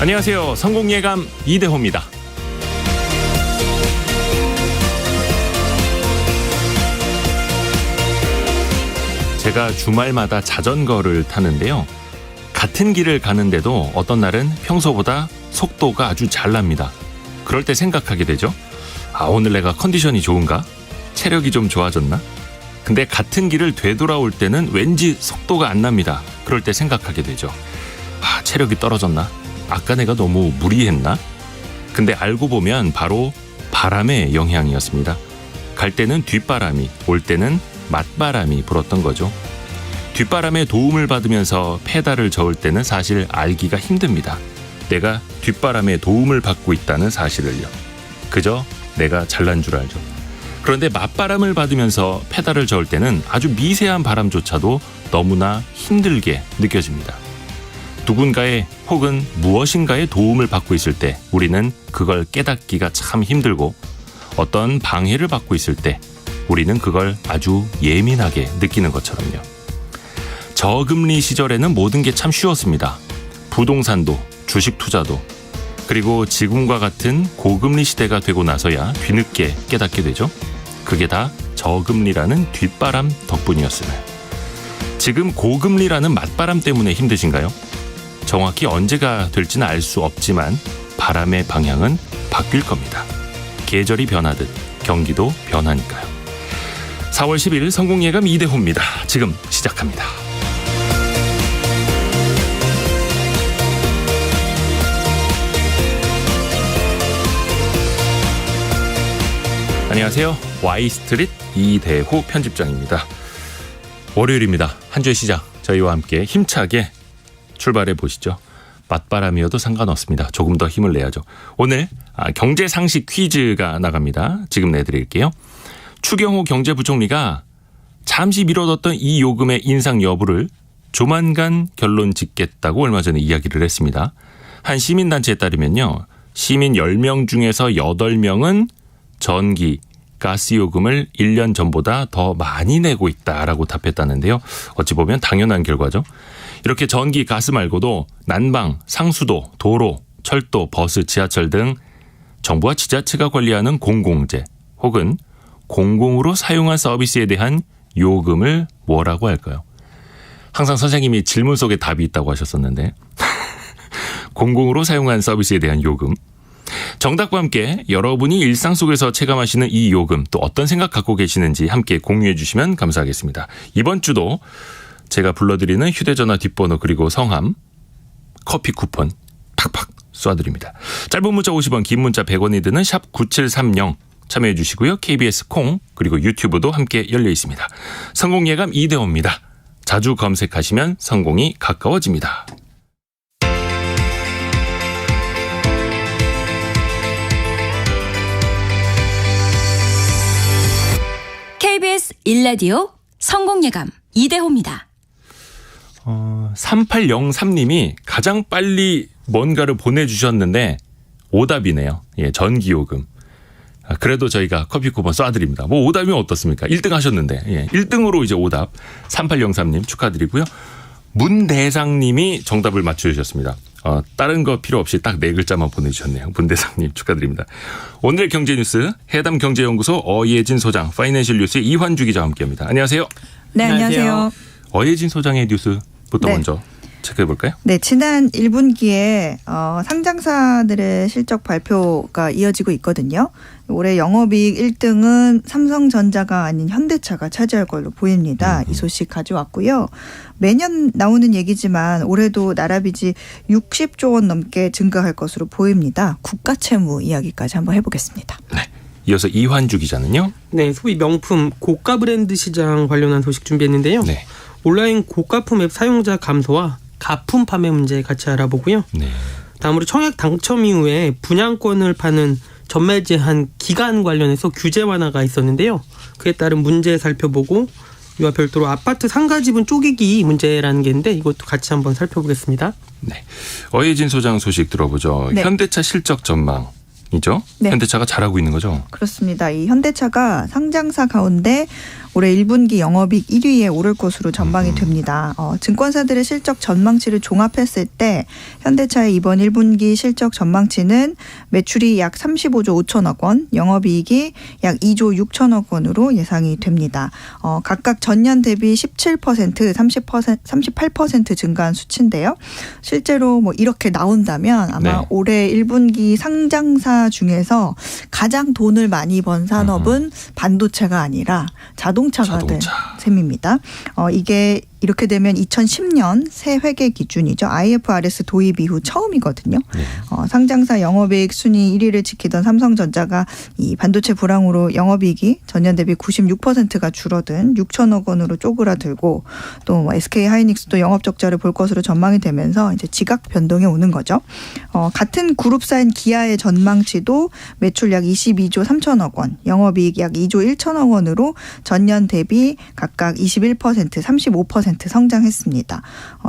안녕하세요. 성공예감 이대호입니다. 제가 주말마다 자전거를 타는데요. 같은 길을 가는데도 어떤 날은 평소보다 속도가 아주 잘 납니다. 그럴 때 생각하게 되죠. 오늘 내가 컨디션이 좋은가? 체력이 좀 좋아졌나? 근데 같은 길을 되돌아올 때는 왠지 속도가 안 납니다. 그럴 때 생각하게 되죠. 체력이 떨어졌나? 아까 내가 너무 무리했나? 근데 알고 보면 바로 바람의 영향이었습니다. 갈 때는 뒷바람이, 올 때는 맞바람이 불었던 거죠. 뒷바람의 도움을 받으면서 페달을 저을 때는 사실 알기가 힘듭니다. 내가 뒷바람의 도움을 받고 있다는 사실을요. 그저 내가 잘난 줄 알죠. 그런데 맞바람을 받으면서 페달을 저을 때는 아주 미세한 바람조차도 너무나 힘들게 느껴집니다. 누군가의 혹은 무엇인가의 도움을 받고 있을 때 우리는 그걸 깨닫기가 참 힘들고, 어떤 방해를 받고 있을 때 우리는 그걸 아주 예민하게 느끼는 것처럼요. 저금리 시절에는 모든 게 참 쉬웠습니다. 부동산도, 주식 투자도. 그리고 지금과 같은 고금리 시대가 되고 나서야 뒤늦게 깨닫게 되죠. 그게 다 저금리라는 뒷바람 덕분이었음을. 지금 고금리라는 맞바람 때문에 힘드신가요? 정확히 언제가 될지는 알 수 없지만 바람의 방향은 바뀔 겁니다. 계절이 변하듯 경기도 변하니까요. 4월 10일 성공예감 이대호입니다. 지금 시작합니다. 안녕하세요. Y스트릿 이대호 편집장입니다. 월요일입니다. 한 주의 시작, 저희와 함께 힘차게 출발해 보시죠. 맞바람이어도 상관없습니다. 조금 더 힘을 내야죠. 오늘 경제상식 퀴즈가 나갑니다. 지금 내드릴게요. 추경호 경제부총리가 잠시 미뤄뒀던 이 요금의 인상 여부를 조만간 결론 짓겠다고 얼마 전에 이야기를 했습니다. 한 시민단체에 따르면요, 시민 10명 중에서 8명은 전기, 가스 요금을 1년 전보다 더 많이 내고 있다라고 답했다는데요. 어찌 보면 당연한 결과죠. 이렇게 전기, 가스 말고도 난방, 상수도, 도로, 철도, 버스, 지하철 등 정부와 지자체가 관리하는 공공재 혹은 공공으로 사용한 서비스에 대한 요금을 뭐라고 할까요? 항상 선생님이 질문 속에 답이 있다고 하셨었는데 공공으로 사용한 서비스에 대한 요금. 정답과 함께 여러분이 일상 속에서 체감하시는 이 요금, 또 어떤 생각 갖고 계시는지 함께 공유해 주시면 감사하겠습니다. 이번 주도 제가 불러드리는 휴대전화 뒷번호 그리고 성함, 커피 쿠폰 팍팍 쏴드립니다. 짧은 문자 50원, 긴 문자 100원이 드는 샵 9730 참여해 주시고요. KBS 콩 그리고 유튜브도 함께 열려 있습니다. 성공예감 이대호입니다. 자주 검색하시면 성공이 가까워집니다. KBS 1라디오 성공예감 이대호입니다. 3803님이 가장 빨리 뭔가를 보내주셨는데 오답이네요. 예, 전기요금. 그래도 저희가 커피 쿠폰 쏴드립니다. 뭐 오답이면 어떻습니까? 1등 하셨는데. 예, 1등으로 이제 오답. 3803님 축하드리고요. 문대상님이 정답을 맞춰주셨습니다. 다른 거 필요 없이 딱 4글자만 보내주셨네요. 문대상님 축하드립니다. 오늘 경제뉴스 해담경제연구소 어예진 소장, 파이낸셜 뉴스의 이환주 기자와 함께합니다. 안녕하세요. 네, 안녕하세요. 어예진 소장의 뉴스부터 네. 먼저 체크해볼까요? 네, 지난 1분기에 상장사들의 실적 발표가 이어지고 있거든요. 올해 영업이익 1등은 삼성전자가 아닌 현대차가 차지할 걸로 보입니다. 이 소식 가져왔고요. 매년 나오는 얘기지만 올해도 나라빚이 60조 원 넘게 증가할 것으로 보입니다. 국가채무 이야기까지 한번 해보겠습니다. 네. 이어서 이환주 기자는요? 네, 소위 명품 고가 브랜드 시장 관련한 소식 준비했는데요. 네. 온라인 고가품 앱 사용자 감소와 가품 판매 문제 같이 알아보고요. 네. 다음으로 청약 당첨 이후에 분양권을 파는 전매 제한 기간 관련해서 규제 완화가 있었는데요. 그에 따른 문제 살펴보고, 이와 별도로 아파트 상가지분 쪼개기 문제라는 게 있는데 이것도 같이 한번 살펴보겠습니다. 네. 어예진 소장 소식 들어보죠. 네. 현대차 실적 전망이죠. 네. 현대차가 잘하고 있는 거죠. 그렇습니다. 이 현대차가 상장사 가운데 올해 1분기 영업이익 1위에 오를 것으로 전망이 됩니다. 증권사들의 실적 전망치를 종합했을 때 현대차의 이번 1분기 실적 전망치는 매출이 약 35조 5천억 원, 영업이익이 약 2조 6천억 원으로 예상이 됩니다. 각각 전년 대비 17%, 38% 증가한 수치인데요. 실제로 뭐 이렇게 나온다면 아마 네. 올해 1분기 상장사 중에서 가장 돈을 많이 번 산업은 반도체가 아니라 자동차가 된 셈입니다. 이게 이렇게 되면 2010년 새 회계 기준이죠. IFRS 도입 이후 처음이거든요. 네. 상장사 영업이익 순위 1위를 지키던 삼성전자가 이 반도체 불황으로 영업이익이 전년 대비 96%가 줄어든 6천억 원으로 쪼그라들고 또 SK 하이닉스도 영업 적자를 볼 것으로 전망이 되면서 이제 지각 변동이 오는 거죠. 같은 그룹사인 기아의 전망치도 매출 약 22조 3천억 원, 영업이익 약 2조 1천억 원으로 전년 대비 각각 21%, 35% 성장했습니다.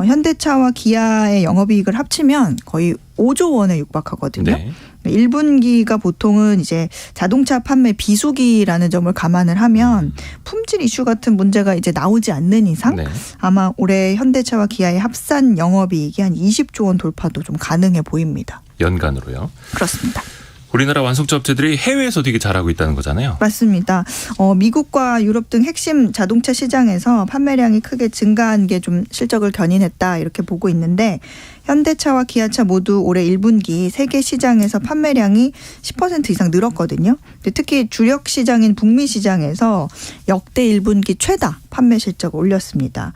현대차와 기아의 영업이익을 합치면 거의 5조 원에 육박하거든요. 네. 1분기가 보통은 이제 자동차 판매 비수기라는 점을 감안을 하면 품질 이슈 같은 문제가 이제 나오지 않는 이상 네. 아마 올해 현대차와 기아의 합산 영업이익이 한 20조 원 돌파도 좀 가능해 보입니다. 연간으로요. 그렇습니다. 우리나라 완성차 업체들이 해외에서 되게 잘하고 있다는 거잖아요. 맞습니다. 미국과 유럽 등 핵심 자동차 시장에서 판매량이 크게 증가한 게 좀 실적을 견인했다 이렇게 보고 있는데 현대차와 기아차 모두 올해 1분기 세계 시장에서 판매량이 10% 이상 늘었거든요. 근데 특히 주력 시장인 북미 시장에서 역대 1분기 최다 판매 실적을 올렸습니다.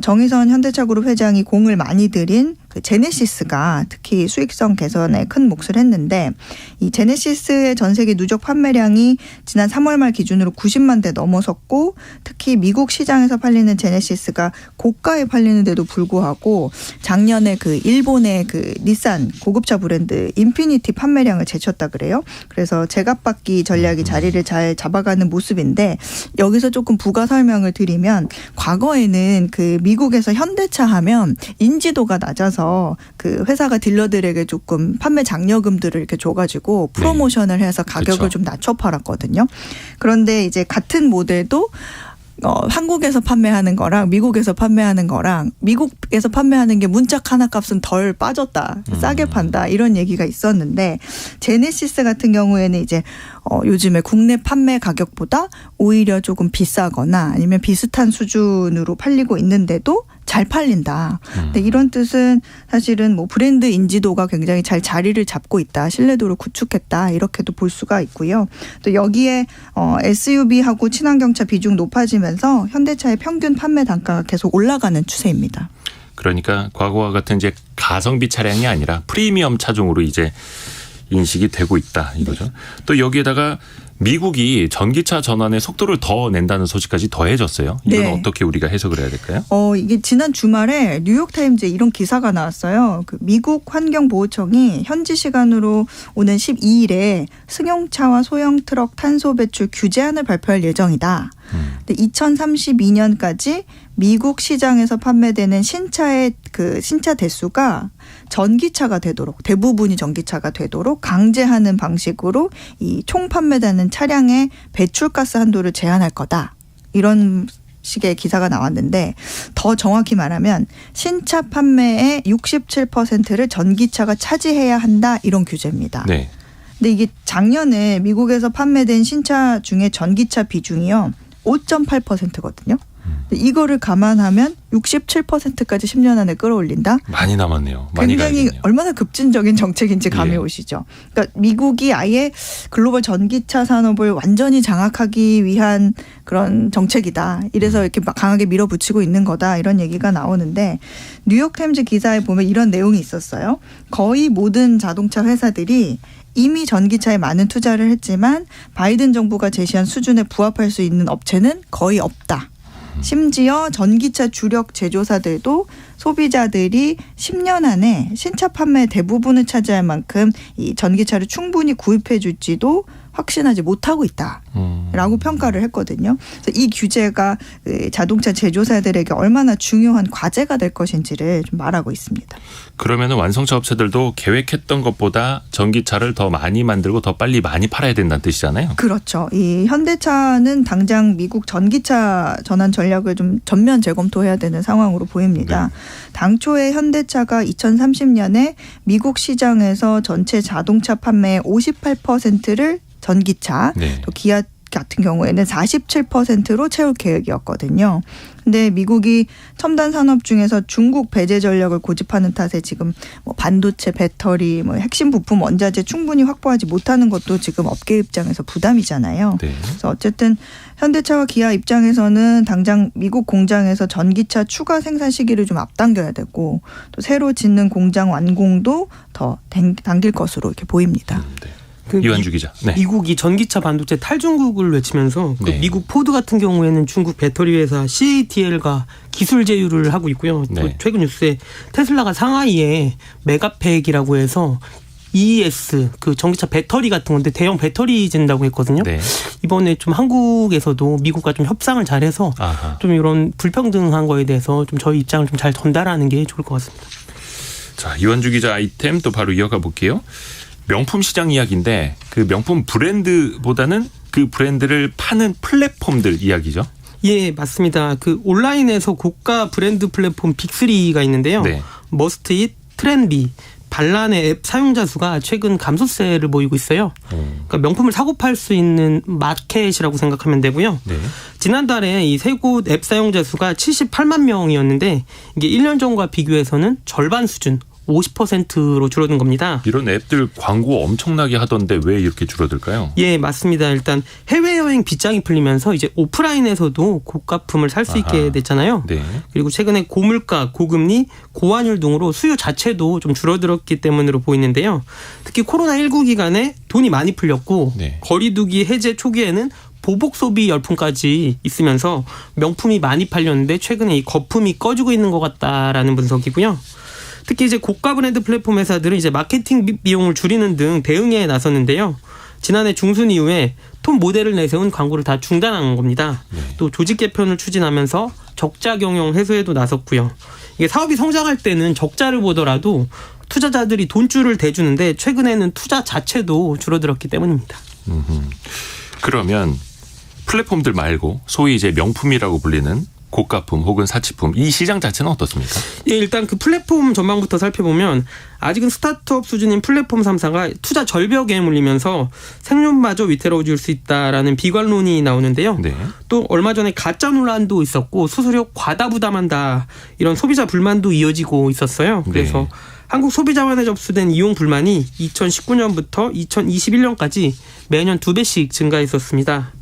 정의선 현대차그룹 회장이 공을 많이 들인 그 제네시스가 특히 수익성 개선에 큰 몫을 했는데 이 제네시스의 전 세계 누적 판매량이 지난 3월 말 기준으로 90만 대 넘어섰고 특히 미국 시장에서 팔리는 제네시스가 고가에 팔리는데도 불구하고 작년에 그 일본의 그 닛산 고급차 브랜드 인피니티 판매량을 제쳤다 그래요. 그래서 제값받기 전략이 자리를 잘 잡아가는 모습인데 여기서 조금 부가 설명을 드리면 과거에는 그 미국에서 현대차 하면 인지도가 낮아서 그 회사가 딜러들에게 조금 판매 장려금들을 이렇게 줘가지고 프로모션을 해서 가격을 그렇죠. 좀 낮춰 팔았거든요. 그런데 이제 같은 모델도 한국에서 판매하는 거랑 미국에서 판매하는 거랑 미국에서 판매하는 게 문짝 하나 값은 덜 빠졌다. 싸게 판다. 이런 얘기가 있었는데 제네시스 같은 경우에는 이제 요즘에 국내 판매 가격보다 오히려 조금 비싸거나 아니면 비슷한 수준으로 팔리고 있는데도 잘 팔린다. 근데 이런 뜻은 사실은 뭐 브랜드 인지도가 굉장히 잘 자리를 잡고 있다. 신뢰도를 구축했다. 이렇게도 볼 수가 있고요. 또 여기에 SUV하고 친환경차 비중 높아지면서 현대차의 평균 판매 단가가 계속 올라가는 추세입니다. 그러니까 과거와 같은 이제 가성비 차량이 아니라 프리미엄 차종으로 이제 인식이 되고 있다 이거죠. 또 여기에다가 미국이 전기차 전환의 속도를 더 낸다는 소식까지 더해졌어요. 이건 네. 어떻게 우리가 해석을 해야 될까요? 이게 지난 주말에 뉴욕타임즈에 이런 기사가 나왔어요. 그 미국 환경보호청이 현지 시간으로 오는 12일에 승용차와 소형 트럭 탄소 배출 규제안을 발표할 예정이다. 근데 2032년까지 미국 시장에서 판매되는 신차의 그 신차 대수가 전기차가 되도록 대부분이 전기차가 되도록 강제하는 방식으로 이 총 판매되는 차량의 배출가스 한도를 제한할 거다. 이런 식의 기사가 나왔는데 더 정확히 말하면 신차 판매의 67%를 전기차가 차지해야 한다. 이런 규제입니다. 네. 근데 이게 작년에 미국에서 판매된 신차 중에 전기차 비중이요. 5.8%거든요. 이거를 감안하면 67%까지 10년 안에 끌어올린다. 많이 남았네요. 많이 굉장히 가야겠네요. 얼마나 급진적인 정책인지 감이 예. 오시죠. 그러니까 미국이 아예 글로벌 전기차 산업을 완전히 장악하기 위한 그런 정책이다. 이래서 이렇게 막 강하게 밀어붙이고 있는 거다. 이런 얘기가 나오는데 뉴욕타임즈 기사에 보면 이런 내용이 있었어요. 거의 모든 자동차 회사들이 이미 전기차에 많은 투자를 했지만 바이든 정부가 제시한 수준에 부합할 수 있는 업체는 거의 없다. 심지어 전기차 주력 제조사들도 소비자들이 10년 안에 신차 판매 대부분을 차지할 만큼 이 전기차를 충분히 구입해 줄지도 확신하지 못하고 있다라고 평가를 했거든요. 그래서 이 규제가 자동차 제조사들에게 얼마나 중요한 과제가 될 것인지를 좀 말하고 있습니다. 그러면 완성차 업체들도 계획했던 것보다 전기차를 더 많이 만들고 더 빨리 많이 팔아야 된다는 뜻이잖아요. 그렇죠. 이 현대차는 당장 미국 전기차 전환 전략을 좀 전면 재검토해야 되는 상황으로 보입니다. 네. 당초에 현대차가 2030년에 미국 시장에서 전체 자동차 판매의 58%를 전기차, 네. 또 기아 같은 경우에는 47%로 채울 계획이었거든요. 근데 미국이 첨단 산업 중에서 중국 배제 전략을 고집하는 탓에 지금 뭐 반도체, 배터리, 뭐 핵심 부품, 원자재 충분히 확보하지 못하는 것도 지금 업계 입장에서 부담이잖아요. 네. 그래서 어쨌든 현대차와 기아 입장에서는 당장 미국 공장에서 전기차 추가 생산 시기를 좀 앞당겨야 되고 또 새로 짓는 공장 완공도 더 당길 것으로 이렇게 보입니다. 네. 그 이완주 기자. 네. 미국이 전기차 반도체 탈중국을 외치면서 그 네. 미국 포드 같은 경우에는 중국 배터리 회사 CATL과 기술 제휴를 하고 있고요. 또 네. 최근 뉴스에 테슬라가 상하이에 메가팩이라고 해서 ES 그 전기차 배터리 같은 건데 대형 배터리 짓는다고 했거든요. 네. 이번에 좀 한국에서도 미국과 좀 협상을 잘해서 아하. 좀 이런 불평등한 거에 대해서 좀 저희 입장을 좀 잘 전달하는 게 좋을 것 같습니다. 자, 이완주 기자 아이템 또 바로 이어가 볼게요. 명품 시장 이야기인데 그 명품 브랜드보다는 그 브랜드를 파는 플랫폼들 이야기죠. 예, 맞습니다. 그 온라인에서 고가 브랜드 플랫폼 빅3가 있는데요. 네. 머스트잇, 트렌디, 반란의 앱 사용자 수가 최근 감소세를 보이고 있어요. 그러니까 명품을 사고 팔 수 있는 마켓이라고 생각하면 되고요. 네. 지난달에 이 세 곳 앱 사용자 수가 78만 명이었는데 이게 1년 전과 비교해서는 절반 수준 50%로 줄어든 겁니다. 이런 앱들 광고 엄청나게 하던데 왜 이렇게 줄어들까요? 예, 맞습니다. 일단 해외여행 빗장이 풀리면서 이제 오프라인에서도 고가품을 살 수 있게 됐잖아요. 네. 그리고 최근에 고물가, 고금리, 고환율 등으로 수요 자체도 좀 줄어들었기 때문으로 보이는데요. 특히 코로나19 기간에 돈이 많이 풀렸고 네. 거리두기 해제 초기에는 보복 소비 열풍까지 있으면서 명품이 많이 팔렸는데 최근에 이 거품이 꺼지고 있는 것 같다라는 분석이고요. 특히 이제 고가 브랜드 플랫폼 회사들은 이제 마케팅 비용을 줄이는 등 대응에 나섰는데요. 지난해 중순 이후에 톱 모델을 내세운 광고를 다 중단한 겁니다. 네. 또 조직 개편을 추진하면서 적자 경영 해소에도 나섰고요. 이게 사업이 성장할 때는 적자를 보더라도 투자자들이 돈줄을 대주는데 최근에는 투자 자체도 줄어들었기 때문입니다. 그러면 플랫폼들 말고 소위 이제 명품이라고 불리는 고가품 혹은 사치품 이 시장 자체는 어떻습니까? 예, 일단 그 플랫폼 전망부터 살펴보면 아직은 스타트업 수준인 플랫폼 3사가 투자 절벽에 물리면서 생존마저 위태로워질 수 있다라는 비관론이 나오는데요. 네. 또 얼마 전에 가짜 논란도 있었고 수수료 과다 부담한다 이런 소비자 불만도 이어지고 있었어요. 그래서 네. 한국 소비자원에 접수된 이용 불만이 2019년부터 2021년까지 매년 2배씩 증가했었습니다.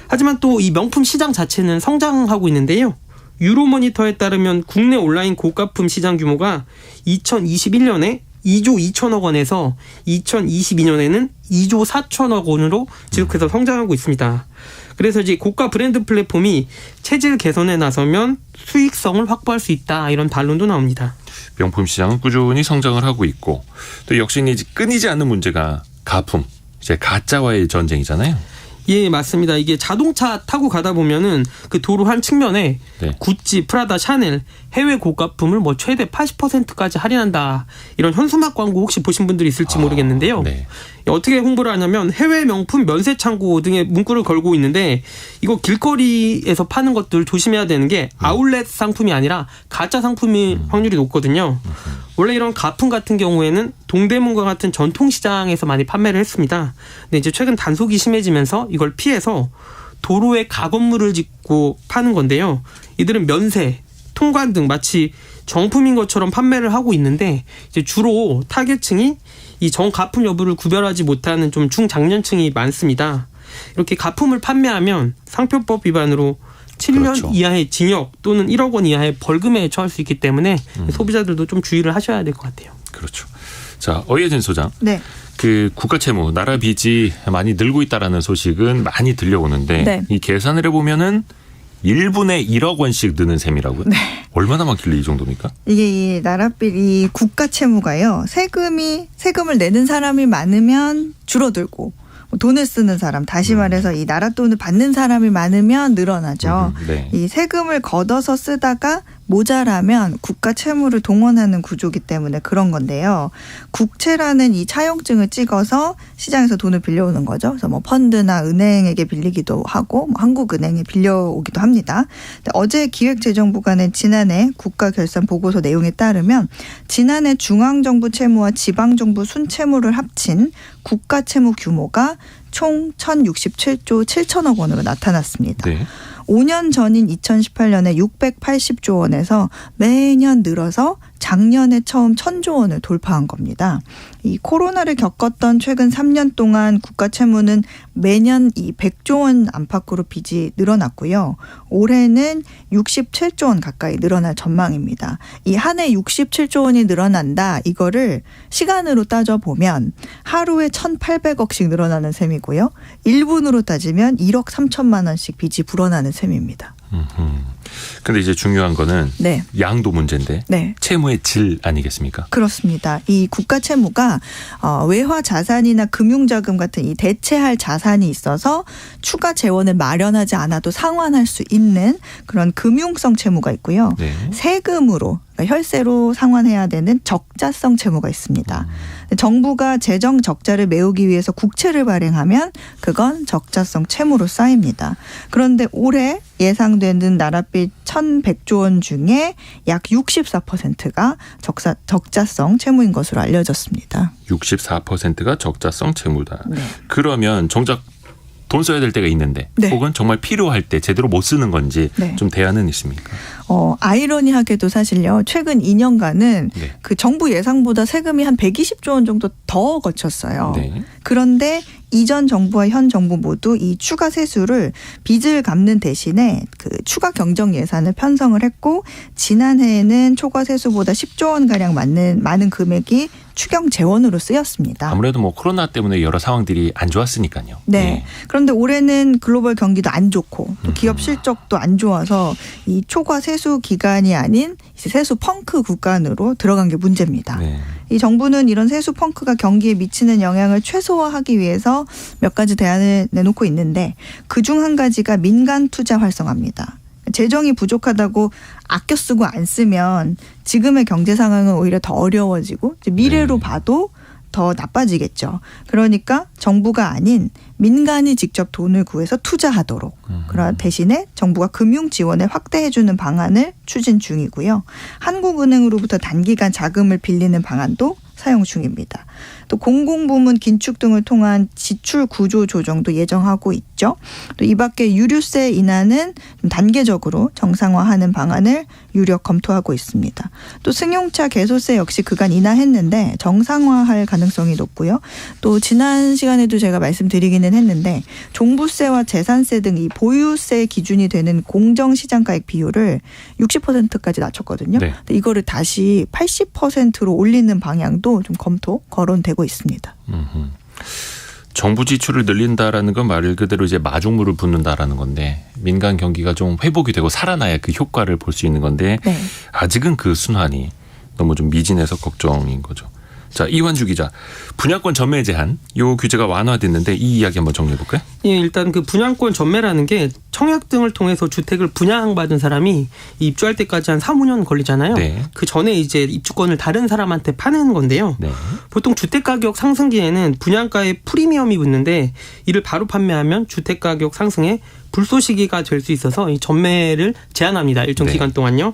하지만 또 이 명품 시장 자체는 성장하고 있는데요. 유로모니터에 따르면 국내 온라인 고가품 시장 규모가 2021년에 2조 2천억 원에서 2022년에는 2조 4천억 원으로 지속해서 성장하고 있습니다. 그래서 이제 고가 브랜드 플랫폼이 체질 개선에 나서면 수익성을 확보할 수 있다 이런 반론도 나옵니다. 명품 시장은 꾸준히 성장을 하고 있고 또 역시 이제 끊이지 않는 문제가 가품, 이제 가짜와의 전쟁이잖아요. 예, 맞습니다. 이게 자동차 타고 가다 보면은 그 도로 한 측면에 네. 구찌, 프라다, 샤넬 해외 고가품을 뭐 최대 80%까지 할인한다. 이런 현수막 광고 혹시 보신 분들이 있을지 모르겠는데요. 네. 어떻게 홍보를 하냐면 해외 명품 면세 창고 등의 문구를 걸고 있는데 이거 길거리에서 파는 것들 조심해야 되는 게 아울렛 상품이 아니라 가짜 상품일 확률이 높거든요. 원래 이런 가품 같은 경우에는 동대문과 같은 전통시장에서 많이 판매를 했습니다. 근데 이제 최근 단속이 심해지면서 이걸 피해서 도로에 가건물을 짓고 파는 건데요. 이들은 면세, 통관 등 마치 정품인 것처럼 판매를 하고 있는데 이제 주로 타겟층이 이 정가품 여부를 구별하지 못하는 좀 중장년층이 많습니다. 이렇게 가품을 판매하면 상표법 위반으로 7년 그렇죠. 이하의 징역 또는 1억 원 이하의 벌금에 처할 수 있기 때문에 소비자들도 좀 주의를 하셔야 될 것 같아요. 그렇죠. 자, 어예진 소장. 네. 그 국가 채무, 나라 빚이 많이 늘고 있다라는 소식은 많이 들려오는데 네. 이 계산을 해보면은 1분에 1억 원씩 느는 셈이라고요? 네. 얼마나 많길래 이 정도입니까? 이게 이 나라빚 이 국가 채무가요. 세금을 내는 사람이 많으면 줄어들고 돈을 쓰는 사람, 다시 말해서 이 나라 돈을 받는 사람이 많으면 늘어나죠. 네. 이 세금을 걷어서 쓰다가 모자라면 국가 채무를 동원하는 구조기 때문에 그런 건데요. 국채라는 이 차용증을 찍어서 시장에서 돈을 빌려오는 거죠. 그래서 뭐 펀드나 은행에게 빌리기도 하고 뭐 한국은행에 빌려오기도 합니다. 근데 어제 기획재정부가 낸 지난해 국가결산보고서 내용에 따르면 지난해 중앙정부 채무와 지방정부 순채무를 합친 국가채무 규모가 총 1,067조 7천억 원으로 나타났습니다. 네. 5년 전인 2018년에 680조 원에서 매년 늘어서 작년에 처음 1,000조 원을 돌파한 겁니다. 이 코로나를 겪었던 최근 3년 동안 국가 채무는 매년 이 100조 원 안팎으로 빚이 늘어났고요. 올해는 67조 원 가까이 늘어날 전망입니다. 이 한 해 67조 원이 늘어난다. 이거를 시간으로 따져보면 하루에 1,800억씩 늘어나는 셈이고요. 1분으로 따지면 1억 3천만 원씩 빚이 불어나는 셈입니다. 근데 이제 중요한 거는 네. 양도 문제인데 네. 채무의 질 아니겠습니까? 그렇습니다. 이 국가 채무가 외화 자산이나 금융자금 같은 이 대체할 자산이 있어서 추가 재원을 마련하지 않아도 상환할 수 있는 그런 금융성 채무가 있고요. 네. 세금으로 그러니까 혈세로 상환해야 되는 적자성 채무가 있습니다. 정부가 재정 적자를 메우기 위해서 국채를 발행하면 그건 적자성 채무로 쌓입니다. 그런데 올해 예상되는 나라빚 1,100조 원 중에 약 64%가 적자성 채무인 것으로 알려졌습니다. 64%가 적자성 채무다. 네. 그러면 정작 돈 써야 될 때가 있는데 네. 혹은 정말 필요할 때 제대로 못 쓰는 건지 네. 좀 대안은 있습니까? 아이러니하게도 사실요. 최근 2년간은 네. 그 정부 예상보다 세금이 한 120조 원 정도 더 거쳤어요. 네. 그런데 이전 정부와 현 정부 모두 이 추가 세수를 빚을 갚는 대신에 그 추가 경정 예산을 편성을 했고 지난해에는 초과 세수보다 10조 원 가량 많은 금액이 추경 재원으로 쓰였습니다. 아무래도 뭐 코로나 때문에 여러 상황들이 안 좋았으니까요. 네. 그런데 올해는 글로벌 경기도 안 좋고 또 기업 실적도 안 좋아서 이 초과 세수 기간이 아닌 세수 펑크 구간으로 들어간 게 문제입니다. 네. 이 정부는 이런 세수 펑크가 경기에 미치는 영향을 최소화하기 위해서 몇 가지 대안을 내놓고 있는데 그중 한 가지가 민간 투자 활성화입니다. 재정이 부족하다고 아껴 쓰고 안 쓰면 지금의 경제 상황은 오히려 더 어려워지고 미래로 봐도 더 나빠지겠죠. 그러니까 정부가 아닌 민간이 직접 돈을 구해서 투자하도록. 그런 대신에 정부가 금융 지원을 확대해 주는 방안을 추진 중이고요. 한국은행으로부터 단기간 자금을 빌리는 방안도 사용 중입니다. 또 공공부문 긴축 등을 통한 지출 구조 조정도 예정하고 있죠. 또 이 밖에 유류세 인하는 좀 단계적으로 정상화하는 방안을 유력 검토하고 있습니다. 또 승용차 개소세 역시 그간 인하했는데 정상화할 가능성이 높고요. 또 지난 시간에도 제가 말씀드리기는 했는데 종부세와 재산세 등 이 보유세 기준이 되는 공정시장가액 비율을 60%까지 낮췄거든요. 네. 근데 이거를 다시 80%로 올리는 방향도 좀 검토 거론되고 있습니다. 정부 지출을 늘린다라는 건 말 그대로 이제 마중물을 붓는다라는 건데 민간 경기가 좀 회복이 되고 살아나야 그 효과를 볼 수 있는 건데 네. 아직은 그 순환이 너무 좀 미진해서 걱정인 거죠. 자, 이완주 기자, 분양권 전매 제한 요 규제가 완화됐는데 이 이야기 한번 정리해 볼까요? 예, 일단 그 분양권 전매라는 게 청약 등을 통해서 주택을 분양받은 사람이 입주할 때까지 한 3, 5년 걸리잖아요. 네. 그 전에 이제 입주권을 다른 사람한테 파는 건데요. 네. 보통 주택가격 상승기에는 분양가에 프리미엄이 붙는데 이를 바로 판매하면 주택가격 상승에 불쏘시개가 될 수 있어서 이 전매를 제한합니다. 일정 네. 기간 동안요.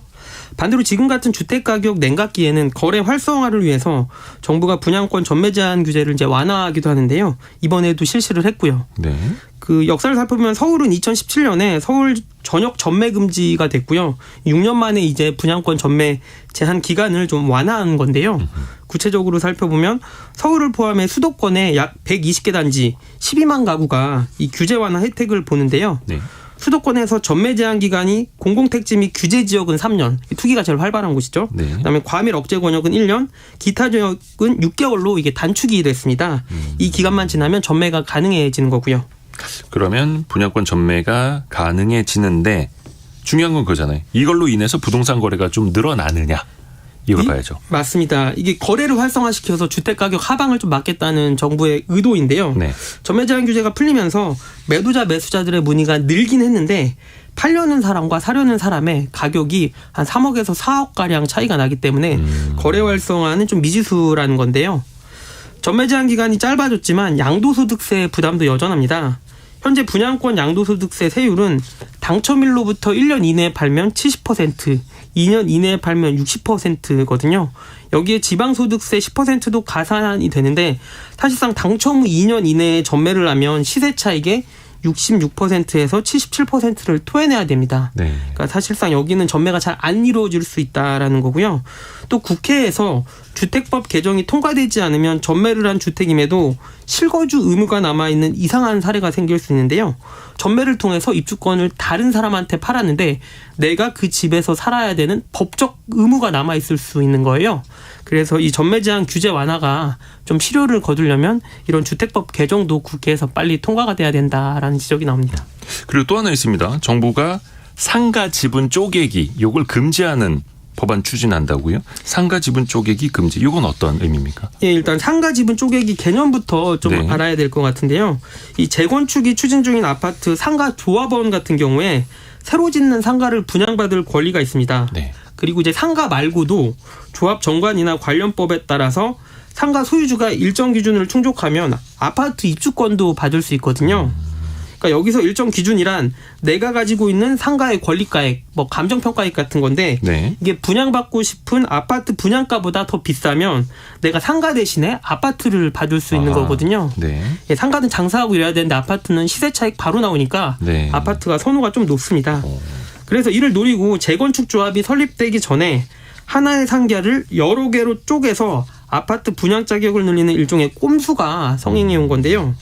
반대로 지금 같은 주택가격 냉각기에는 거래 활성화를 위해서 정부가 분양권 전매 제한 규제를 이제 완화하기도 하는데요. 이번에도 실시를 했고요. 네. 그 역사를 살펴보면 서울은 2017년에 서울 전역 전매 금지가 됐고요. 6년 만에 이제 분양권 전매 제한 기간을 좀 완화한 건데요. 구체적으로 살펴보면 서울을 포함해 수도권에 약 120개 단지 12만 가구가 이 규제 완화 혜택을 보는데요. 네. 수도권에서 전매 제한 기간이 공공택지 및 규제 지역은 3년, 투기가 제일 활발한 곳이죠. 네. 그다음에 과밀 억제 권역은 1년, 기타 지역은 6개월로 이게 단축이 됐습니다. 이 기간만 지나면 전매가 가능해지는 거고요. 그러면 분양권 전매가 가능해지는데 중요한 건 그거잖아요. 이걸로 인해서 부동산 거래가 좀 늘어나느냐. 이걸 봐야죠. 맞습니다. 이게 거래를 활성화시켜서 주택가격 하방을 좀 막겠다는 정부의 의도인데요. 네. 전매제한 규제가 풀리면서 매도자 매수자들의 문의가 늘긴 했는데 팔려는 사람과 사려는 사람의 가격이 한 3억에서 4억가량 차이가 나기 때문에 거래 활성화는 좀 미지수라는 건데요. 전매제한 기간이 짧아졌지만 양도소득세 부담도 여전합니다. 현재 분양권 양도소득세 세율은 당첨일로부터 1년 이내에 팔면 70%, 2년 이내에 팔면 60%거든요. 여기에 지방소득세 10%도 가산이 되는데 사실상 당첨 후 2년 이내에 전매를 하면 시세 차익의 66%에서 77%를 토해내야 됩니다. 네. 그러니까 사실상 여기는 전매가 잘 안 이루어질 수 있다라는 거고요. 또 국회에서 주택법 개정이 통과되지 않으면 전매를 한 주택임에도 실거주 의무가 남아있는 이상한 사례가 생길 수 있는데요. 전매를 통해서 입주권을 다른 사람한테 팔았는데 내가 그 집에서 살아야 되는 법적 의무가 남아있을 수 있는 거예요. 그래서 이 전매 제한 규제 완화가 좀 실효를 거두려면 이런 주택법 개정도 국회에서 빨리 통과가 돼야 된다라는 지적이 나옵니다. 그리고 또 하나 있습니다. 정부가 상가 지분 쪼개기 요걸 금지하는 법안 추진한다고요? 상가 지분 쪼개기 금지. 이건 어떤 의미입니까? 예, 일단 상가 지분 쪼개기 개념부터 좀 네. 알아야 될 것 같은데요. 이 재건축이 추진 중인 아파트 상가 조합원 같은 경우에 새로 짓는 상가를 분양받을 권리가 있습니다. 네. 그리고 이제 상가 말고도 조합 정관이나 관련법에 따라서 상가 소유주가 일정 기준을 충족하면 아파트 입주권도 받을 수 있거든요. 그러니까 여기서 일정 기준이란 내가 가지고 있는 상가의 권리가액, 뭐 감정평가액 같은 건데 네. 이게 분양받고 싶은 아파트 분양가보다 더 비싸면 내가 상가 대신에 아파트를 받을 수 있는 거거든요. 네. 예, 상가는 장사하고 이래야 되는데 아파트는 시세 차익 바로 나오니까 네. 아파트가 선호가 좀 높습니다. 그래서 이를 노리고 재건축 조합이 설립되기 전에 하나의 상가를 여러 개로 쪼개서 아파트 분양 자격을 늘리는 일종의 꼼수가 성행해 온 건데요.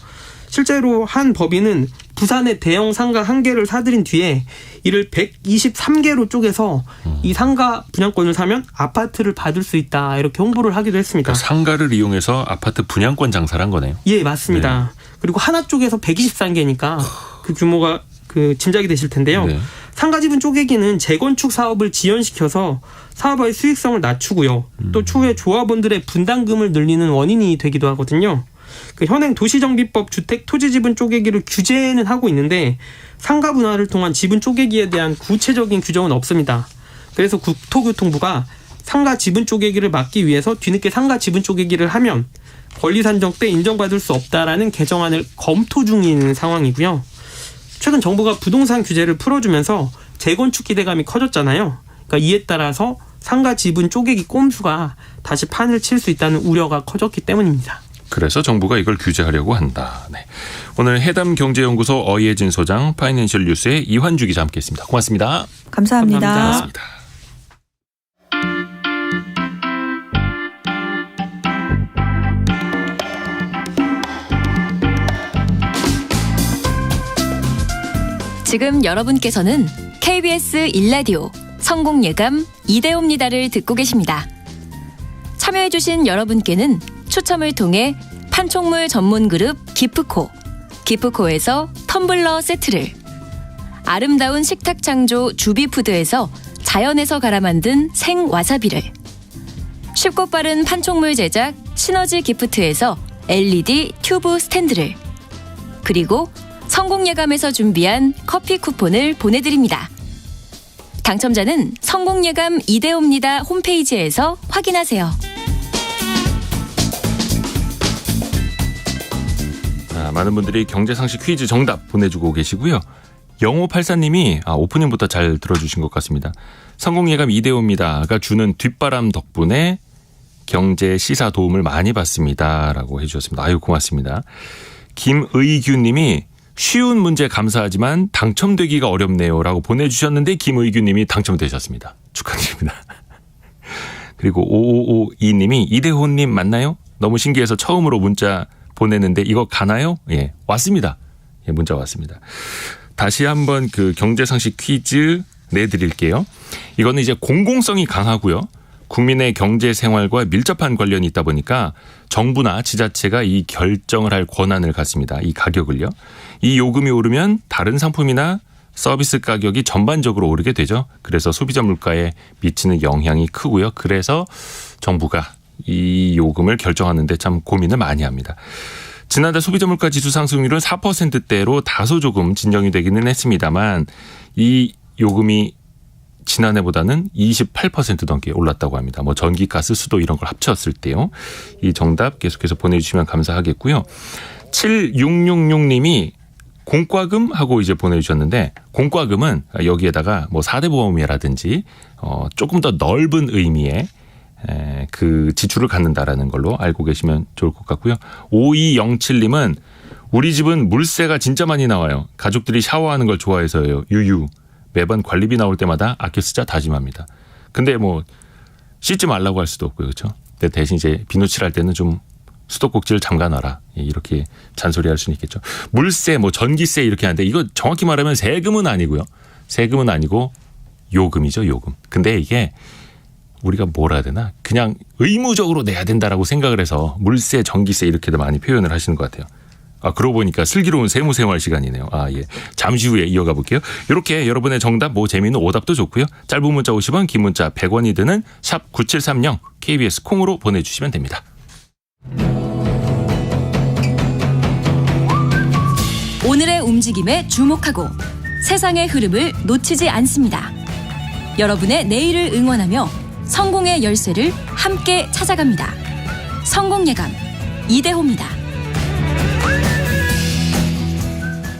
실제로 한 법인은 부산의 대형 상가 1개를 사들인 뒤에 이를 123개로 쪼개서 이 상가 분양권을 사면 아파트를 받을 수 있다 이렇게 홍보를 하기도 했습니다. 그러니까 상가를 이용해서 아파트 분양권 장사를 한 거네요. 예, 맞습니다. 그리고 하나 쪽에서 123개니까 그 규모가 짐작이 되실 텐데요. 네. 상가 지분 쪼개기는 재건축 사업을 지연시켜서 사업의 수익성을 낮추고요. 또 추후에 조합원들의 분담금을 늘리는 원인이 되기도 하거든요. 그 현행 도시정비법 주택 토지 지분 쪼개기를 규제는 하고 있는데 상가 분할을 통한 지분 쪼개기에 대한 구체적인 규정은 없습니다. 그래서 국토교통부가 상가 지분 쪼개기를 막기 위해서 뒤늦게 상가 지분 쪼개기를 하면 권리 산정 때 인정받을 수 없다라는 개정안을 검토 중인 상황이고요. 최근 정부가 부동산 규제를 풀어주면서 재건축 기대감이 커졌잖아요. 그러니까 이에 따라서 상가 지분 쪼개기 꼼수가 다시 판을 칠 수 있다는 우려가 커졌기 때문입니다. 그래서 정부가 이걸 규제하려고 한다. 네. 오늘 해담경제연구소 어예진 소장, 파이낸셜 뉴스의 이환주 기자 함께했습니다. 고맙습니다. 감사합니다. 감사합니다. 고맙습니다. 지금 여러분께서는 KBS 1라디오 성공예감 이대호입니다를 듣고 계십니다. 참여해주신 여러분께는 추첨을 통해 판촉물 전문 그룹 기프코에서 텀블러 세트를, 아름다운 식탁 창조 주비푸드에서 자연에서 갈아 만든 생와사비를, 쉽고 빠른 판촉물 제작 시너지 기프트에서 LED 튜브 스탠드를, 그리고 성공예감에서 준비한 커피 쿠폰을 보내드립니다. 당첨자는 성공예감 이대호입니다 홈페이지에서 확인하세요. 많은 분들이 경제상식 퀴즈 정답 보내주고 계시고요. 0584님이 오프닝부터 잘 들어주신 것 같습니다. 성공예감 이대호입니다가 주는 뒷바람 덕분에 경제 시사 도움을 많이 받습니다. 라고 해주셨습니다. 아유, 고맙습니다. 김의규님이 쉬운 문제 감사하지만 당첨되기가 어렵네요. 라고 보내주셨는데 김의규님이 당첨되셨습니다. 축하드립니다. 그리고 5552님이 이대호님 맞나요? 너무 신기해서 처음으로 문자 보내는데 이거 가나요? 예, 왔습니다. 예, 문자 왔습니다. 다시 한번 그 경제상식 퀴즈 내드릴게요. 이거는 이제 공공성이 강하고요. 국민의 경제 생활과 밀접한 관련이 있다 보니까 정부나 지자체가 이 결정을 할 권한을 갖습니다. 이 가격을요. 이 요금이 오르면 다른 상품이나 서비스 가격이 전반적으로 오르게 되죠. 그래서 소비자 물가에 미치는 영향이 크고요. 그래서 정부가 이 요금을 결정하는데 참 고민을 많이 합니다. 지난달 소비자 물가 지수 상승률은 4%대로 다소 조금 진정이 되기는 했습니다만 이 요금이 지난해보다는 28% 넘게 올랐다고 합니다. 뭐 전기, 가스, 수도 이런 걸 합쳤을 때요. 이 정답 계속해서 보내주시면 감사하겠고요. 7666님이 공과금 하고 이제 보내주셨는데 공과금은 여기에다가 뭐 4대 보험이라든지 조금 더 넓은 의미의 그 지출을 갖는다라는 걸로 알고 계시면 좋을 것 같고요. 5207님은 우리 집은 물세가 진짜 많이 나와요. 가족들이 샤워하는 걸 좋아해서요. 유유. 매번 관리비 나올 때마다 아껴 쓰자 다짐합니다. 근데 뭐 씻지 말라고 할 수도 없고요. 그렇죠? 근데 대신 이제 비누칠할 때는 좀 수도꼭지를 잠가놔라. 이렇게 잔소리할 수는 있겠죠. 물세, 뭐 전기세 이렇게 하는데 이거 정확히 말하면 세금은 아니고요. 세금은 아니고 요금이죠. 요금. 근데 이게 우리가 뭐라 해야 되나? 그냥 의무적으로 내야 된다라고 생각을 해서 물세, 전기세 이렇게도 많이 표현을 하시는 것 같아요. 그러고 보니까 슬기로운 세무생활 시간이네요. 예. 잠시 후에 이어가 볼게요. 이렇게 여러분의 정답, 뭐 재미있는 오답도 좋고요. 짧은 문자 50원, 긴 문자 100원이 드는 샵 9730 KBS 콩으로 보내주시면 됩니다. 오늘의 움직임에 주목하고 세상의 흐름을 놓치지 않습니다. 여러분의 내일을 응원하며 성공의 열쇠를 함께 찾아갑니다. 성공예감 이대호입니다.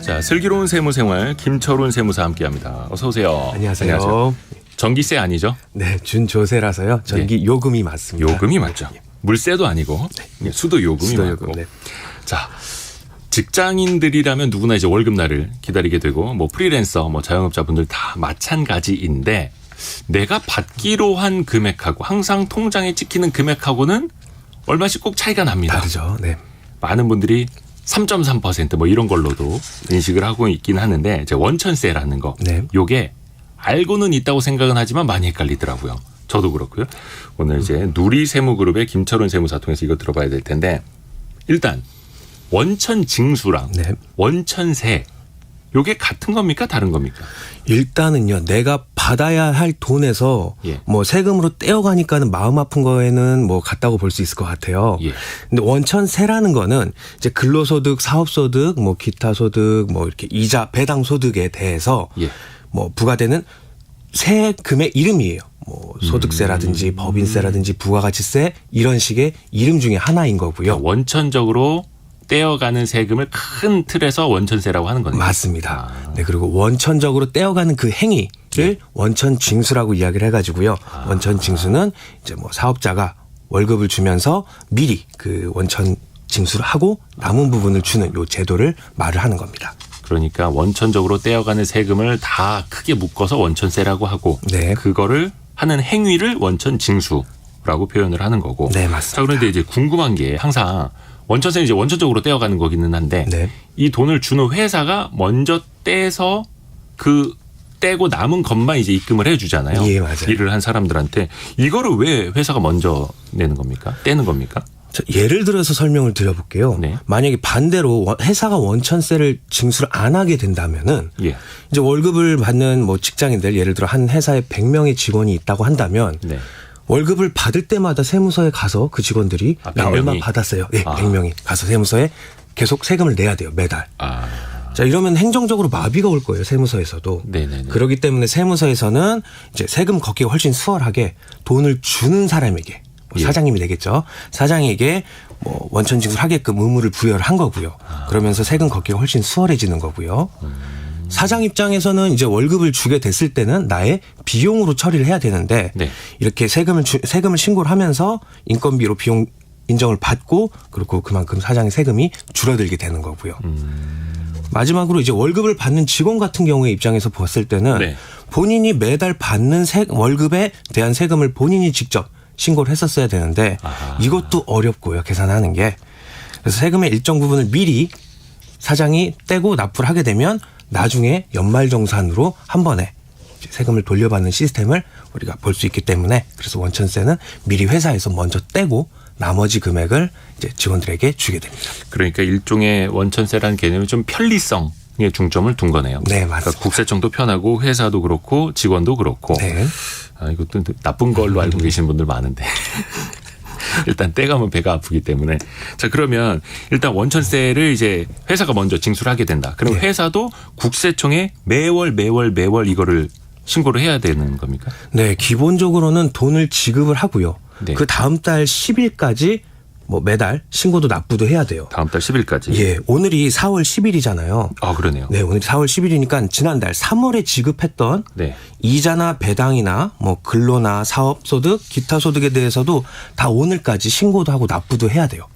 자, 슬기로운 세무생활 김철훈 세무사 함께합니다. 어서 오세요. 안녕하세요. 전기세 아니죠? 네, 준조세라서요. 전기 요금이 맞습니다. 요금이 맞죠. 물세도 아니고 수도 요금이 맞고. 네. 자, 직장인들이라면 누구나 이제 월급날을 기다리게 되고 뭐 프리랜서, 뭐 자영업자분들 다 마찬가지인데 내가 받기로 한 금액하고 항상 통장에 찍히는 금액하고는 얼마씩 꼭 차이가 납니다. 다르죠. 네. 많은 분들이 3.3% 뭐 이런 걸로도 인식을 하고 있긴 하는데 이제 원천세라는 거, 네. 요게 알고는 있다고 생각은 하지만 많이 헷갈리더라고요. 저도 그렇고요. 오늘 이제 누리세무그룹의 김철훈 세무사 통해서 이거 들어봐야 될 텐데 일단 원천징수랑 네. 원천세 요게 같은 겁니까? 다른 겁니까? 일단은요, 내가 받아야 할 돈에서 예. 뭐 세금으로 떼어가니까는 마음 아픈 거에는 뭐 같다고 볼 수 있을 것 같아요. 예. 근데 원천세라는 거는 이제 근로소득, 사업소득, 뭐 기타 소득, 뭐 이렇게 이자, 배당 소득에 대해서 예. 뭐 부과되는 세금의 이름이에요. 뭐 소득세라든지 법인세라든지 부가가치세 이런 식의 이름 중에 하나인 거고요. 원천적으로 떼어가는 세금을 큰 틀에서 원천세라고 하는 거네요. 맞습니다. 네, 그리고 원천적으로 떼어가는 그 행위를 원천징수라고 이야기를 해가지고요. 원천징수는 이제 뭐 사업자가 월급을 주면서 미리 그 원천징수를 하고 남은 부분을 주는 요 제도를 말을 하는 겁니다. 그러니까 원천적으로 떼어가는 세금을 다 크게 묶어서 원천세라고 하고 네. 그거를 하는 행위를 원천징수라고 표현을 하는 거고. 네, 맞습니다. 자, 그런데 이제 궁금한 게 항상 원천세는 이제 원천적으로 떼어가는 거기는 한데 네. 이 돈을 주는 회사가 먼저 떼서 그 떼고 남은 것만 이제 입금을 해주잖아요. 예, 맞아요. 일을 한 사람들한테 이거를 왜 회사가 먼저 내는 겁니까? 떼는 겁니까? 자, 예를 들어서 설명을 드려볼게요. 네. 만약에 반대로 회사가 원천세를 징수를 안 하게 된다면은 예. 이제 월급을 받는 뭐 직장인들 예를 들어 한 회사에 100명의 직원이 있다고 한다면 네. 월급을 받을 때마다 세무서에 가서 그 직원들이 나 100명이? 얼마 받았어요. 네, 100명이 가서 세무서에 계속 세금을 내야 돼요. 매달. 자, 이러면 행정적으로 마비가 올 거예요. 세무서에서도. 네네네. 그렇기 때문에 세무서에서는 이제 세금 걷기가 훨씬 수월하게 돈을 주는 사람에게 뭐 예. 사장님이 되겠죠. 사장에게 뭐 원천 징수를 하게끔 의무를 부여를 한 거고요. 그러면서 세금 걷기가 훨씬 수월해지는 거고요. 사장 입장에서는 이제 월급을 주게 됐을 때는 나의 비용으로 처리를 해야 되는데 네. 이렇게 세금을 신고를 하면서 인건비로 비용 인정을 받고 그리고 그만큼 사장의 세금이 줄어들게 되는 거고요. 마지막으로 이제 월급을 받는 직원 같은 경우의 입장에서 봤을 때는 네. 본인이 매달 받는 월급에 대한 세금을 본인이 직접 신고를 했었어야 되는데 이것도 어렵고요. 계산하는 게. 그래서 세금의 일정 부분을 미리 사장이 떼고 납부를 하게 되면 나중에 연말정산으로 한 번에 세금을 돌려받는 시스템을 우리가 볼 수 있기 때문에 그래서 원천세는 미리 회사에서 먼저 떼고 나머지 금액을 이제 직원들에게 주게 됩니다. 그러니까 일종의 원천세라는 개념이 좀 편리성 중점을 둔 거네요. 네, 맞습니다. 그러니까 국세청도 편하고 회사도 그렇고 직원도 그렇고. 네. 이것도 나쁜 걸로 알고 계시는 분들 많은데. 일단 떼가면 배가 아프기 때문에. 자, 그러면 일단 원천세를 이제 회사가 먼저 징수를 하게 된다. 그럼 네. 회사도 국세청에 매월 이거를 신고를 해야 되는 겁니까? 네, 기본적으로는 돈을 지급을 하고요. 네. 그 다음 달 10일까지 뭐 매달 신고도 납부도 해야 돼요. 다음 달 10일까지. 예, 오늘이 4월 10일이잖아요. 아, 그러네요. 네, 오늘 4월 10일이니까 지난달 3월에 지급했던 네. 이자나 배당이나 뭐 근로나 사업소득, 기타 소득에 대해서도 다 오늘까지 신고도 하고 납부도 해야 돼요.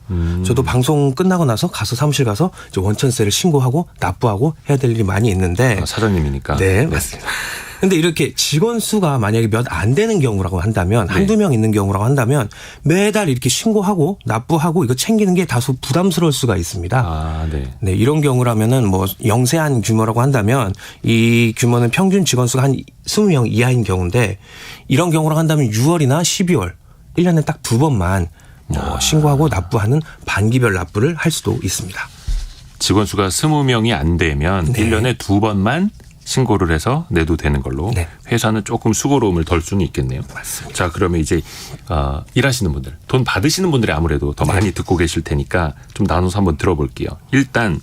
저도 방송 끝나고 나서 가서 사무실 가서 이제 원천세를 신고하고 납부하고 해야 될 일이 많이 있는데. 사장님이니까. 네, 맞습니다. 근데 이렇게 직원 수가 만약에 몇 안 되는 경우라고 한다면 네. 한두 명 있는 경우라고 한다면 매달 이렇게 신고하고 납부하고 이거 챙기는 게 다소 부담스러울 수가 있습니다. 아, 네. 네, 이런 경우라면은 뭐 영세한 규모라고 한다면 이 규모는 평균 직원 수가 한 20명 이하인 경우인데 이런 경우라고 한다면 6월이나 12월 1년에 딱 2번만 신고하고 납부하는 반기별 납부를 할 수도 있습니다. 직원 수가 20명이 안 되면 네. 1년에 2번만 신고를 해서 내도 되는 걸로. 네. 회사는 조금 수고로움을 덜 수는 있겠네요. 맞습니다. 자, 그러면 이제 일하시는 분들, 돈 받으시는 분들이 아무래도 더 많이 듣고 계실 테니까 좀 나눠서 한번 들어볼게요. 일단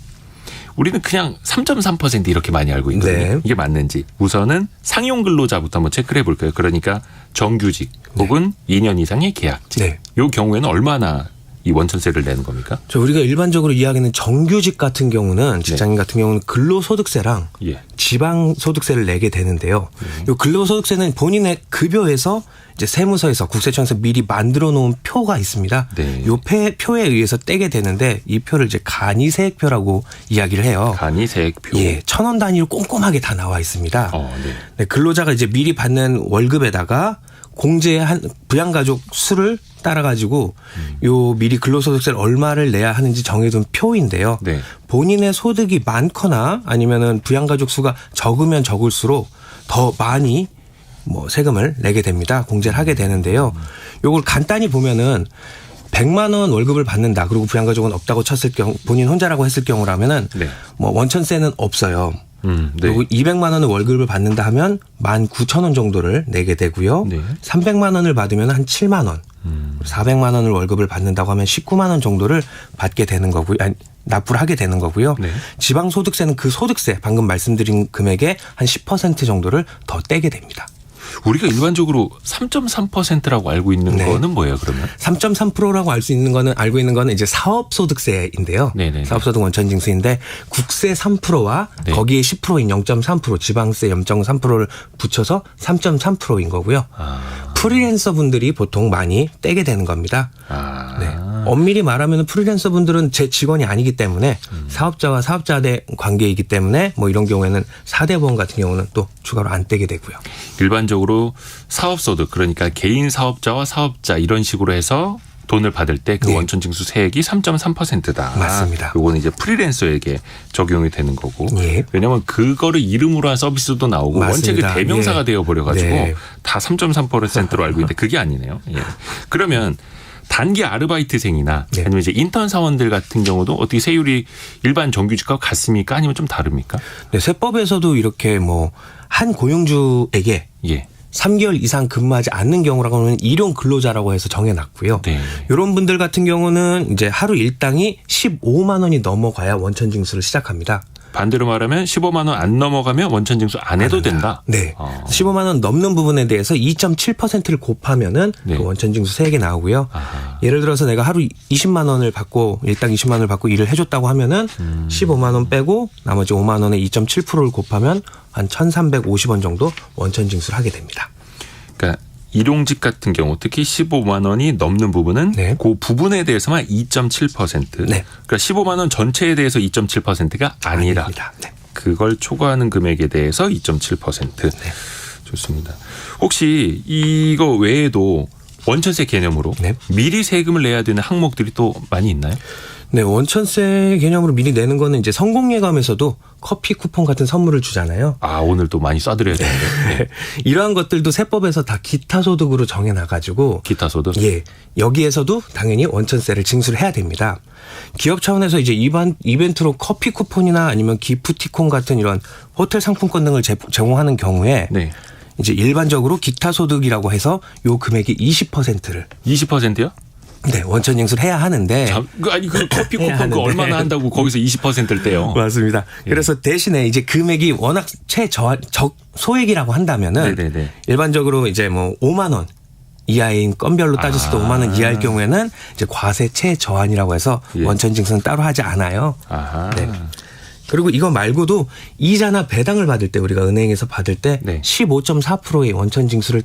우리는 그냥 3.3% 이렇게 많이 알고 있거든요. 네. 이게 맞는지 우선은 상용 근로자부터 한번 체크를 해볼까요? 그러니까 정규직 혹은 2년 이상의 계약직. 네. 이 경우에는 얼마나 이 원천세를 내는 겁니까? 우리가 일반적으로 이야기하는 정규직 같은 경우는 직장인 같은 경우는 근로소득세랑 예. 지방소득세를 내게 되는데요. 이 근로소득세는 본인의 급여에서 이제 세무서에서 국세청에서 미리 만들어 놓은 표가 있습니다. 네. 이 표에 의해서 떼게 되는데 이 표를 이제 간이세액표라고 이야기를 해요. 간이세액표. 예, 1,000원 단위로 꼼꼼하게 다 나와 있습니다. 네. 네, 근로자가 이제 미리 받는 월급에다가 공제한 부양가족 수를 따라가지고 요 미리 근로소득세를 얼마를 내야 하는지 정해둔 표인데요. 네. 본인의 소득이 많거나 아니면은 부양가족 수가 적으면 적을수록 더 많이 뭐 세금을 내게 됩니다. 공제를 하게 되는데요. 요걸 간단히 보면은 100만 원 월급을 받는다. 그리고 부양가족은 없다고 쳤을 경우 본인 혼자라고 했을 경우라면은 네. 뭐 원천세는 없어요. 네. 그리고 200만 원의 월급을 받는다 하면 19,000원 정도를 내게 되고요. 네. 300만 원을 받으면 한 7만 원. 400만 원을 월급을 받는다고 하면 19만 원 정도를 받게 되는 거고요. 아니, 납부를 하게 되는 거고요. 네. 지방소득세는 그 소득세 방금 말씀드린 금액의 한 10% 정도를 더 떼게 됩니다. 우리가 일반적으로 3.3%라고 알고 있는 네. 거는 뭐예요, 그러면? 3.3%라고 알고 있는 거는 이제 사업소득세인데요. 네네. 사업소득 원천징수인데 국세 3%와 네. 거기에 10%인 0.3% 지방세 0.3%를 붙여서 3.3%인 거고요. 프리랜서 분들이 보통 많이 떼게 되는 겁니다. 네. 엄밀히 말하면 프리랜서 분들은 제 직원이 아니기 때문에 사업자와 사업자 대 관계이기 때문에 뭐 이런 경우에는 4대 보험 같은 경우는 또 추가로 안 떼게 되고요. 일반적으로 사업소득, 그러니까 개인 사업자와 사업자 이런 식으로 해서 돈을 받을 때 그 네. 원천징수 세액이 3.3%다. 맞습니다. 요거는 이제 프리랜서에게 적용이 되는 거고. 예. 왜냐하면 그거를 이름으로 한 서비스도 나오고 맞습니다. 원체 그 대명사가 예. 되어버려가지고 네. 다 3.3%로 알고 있는데 그게 아니네요. 예. 그러면 단기 아르바이트생이나 네. 아니면 이제 인턴 사원들 같은 경우도 어떻게 세율이 일반 정규직과 같습니까? 아니면 좀 다릅니까? 네, 세법에서도 이렇게 뭐 한 고용주에게 예. 3개월 이상 근무하지 않는 경우라고 하면 일용 근로자라고 해서 정해놨고요. 네. 이런 분들 같은 경우는 이제 하루 일당이 15만 원이 넘어가야 원천징수를 시작합니다. 반대로 말하면 15만 원 안 넘어가면 원천징수 안 해도 된다. 네. 15만 원 넘는 부분에 대해서 2.7%를 곱하면은 네. 그 원천징수 세액이 나오고요. 아하. 예를 들어서 내가 하루 20만 원을 받고 일당 20만 원을 받고 일을 해줬다고 하면은 15만 원 빼고 나머지 5만 원에 2.7%를 곱하면 한 1,350원 정도 원천징수를 하게 됩니다. 그러니까 일용직 같은 경우 특히 15만 원이 넘는 부분은 네. 그 부분에 대해서만 2.7%. 네. 그러니까 15만 원 전체에 대해서 2.7%가 아니라 아닙니다. 네. 그걸 초과하는 금액에 대해서 2.7%. 네. 좋습니다. 혹시 이거 외에도 원천세 개념으로 네. 미리 세금을 내야 되는 항목들이 또 많이 있나요? 네, 원천세 개념으로 미리 내는 거는 이제 성공예감에서도 커피 쿠폰 같은 선물을 주잖아요. 아, 오늘 또 많이 쏴드려야 되는데. 네. 이러한 것들도 세법에서 다 기타 소득으로 정해놔가지고 기타 소득? 예, 여기에서도 당연히 원천세를 징수를 해야 됩니다. 기업 차원에서 이제 이벤트로 커피 쿠폰이나 아니면 기프티콘 같은 이런 호텔 상품권 등을 제공하는 경우에 네. 이제 일반적으로 기타 소득이라고 해서 요 금액의 20%를 20%요? 네, 원천 징수를 해야 하는데. 아니, 그 커피 해야 쿠폰 하는데. 그 얼마나 한다고 거기서 20%를 떼요? 맞습니다. 예. 그래서 대신에 이제 금액이 워낙 소액이라고 한다면은 네네네. 일반적으로 이제 뭐 5만 원 이하인 건별로 따졌을 때 5만 원 이하일 경우에는 이제 과세 최저한이라고 해서 예. 원천 징수는 따로 하지 않아요. 아하. 네. 그리고 이거 말고도 이자나 배당을 받을 때 우리가 은행에서 받을 때 네. 15.4%의 원천 징수를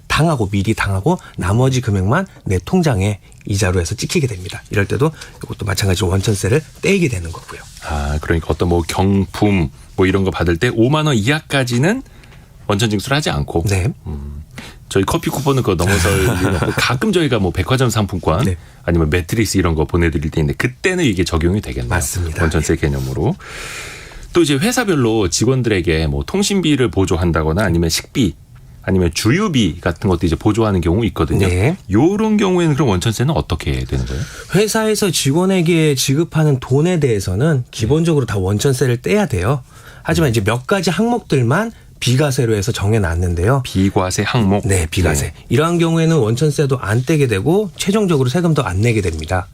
미리 당하고 나머지 금액만 내 통장에 이자로 해서 찍히게 됩니다. 이럴 때도 이것도 마찬가지로 원천세를 떼게 되는 거고요. 아, 그러니까 어떤 뭐 경품 뭐 이런 거 받을 때 5만 원 이하까지는 원천 징수를 하지 않고. 네. 저희 커피 쿠폰은 그거 넘어서 가끔 저희가 뭐 백화점 상품권 네. 아니면 매트리스 이런 거 보내드릴 때 있는데 그때는 이게 적용이 되겠네요. 맞습니다. 원천세 개념으로. 또 이제 회사별로 직원들에게 뭐 통신비를 보조한다거나 아니면 식비 아니면 주유비 같은 것도 이제 보조하는 경우 있거든요. 네. 요런 경우에는 그럼 원천세는 어떻게 되는 거예요? 회사에서 직원에게 지급하는 돈에 대해서는 기본적으로 다 원천세를 떼야 돼요. 하지만 이제 몇 가지 항목들만 비과세로 해서 정해놨는데요. 비과세 항목. 네, 비과세. 네. 이러한 경우에는 원천세도 안 떼게 되고 최종적으로 세금도 안 내게 됩니다.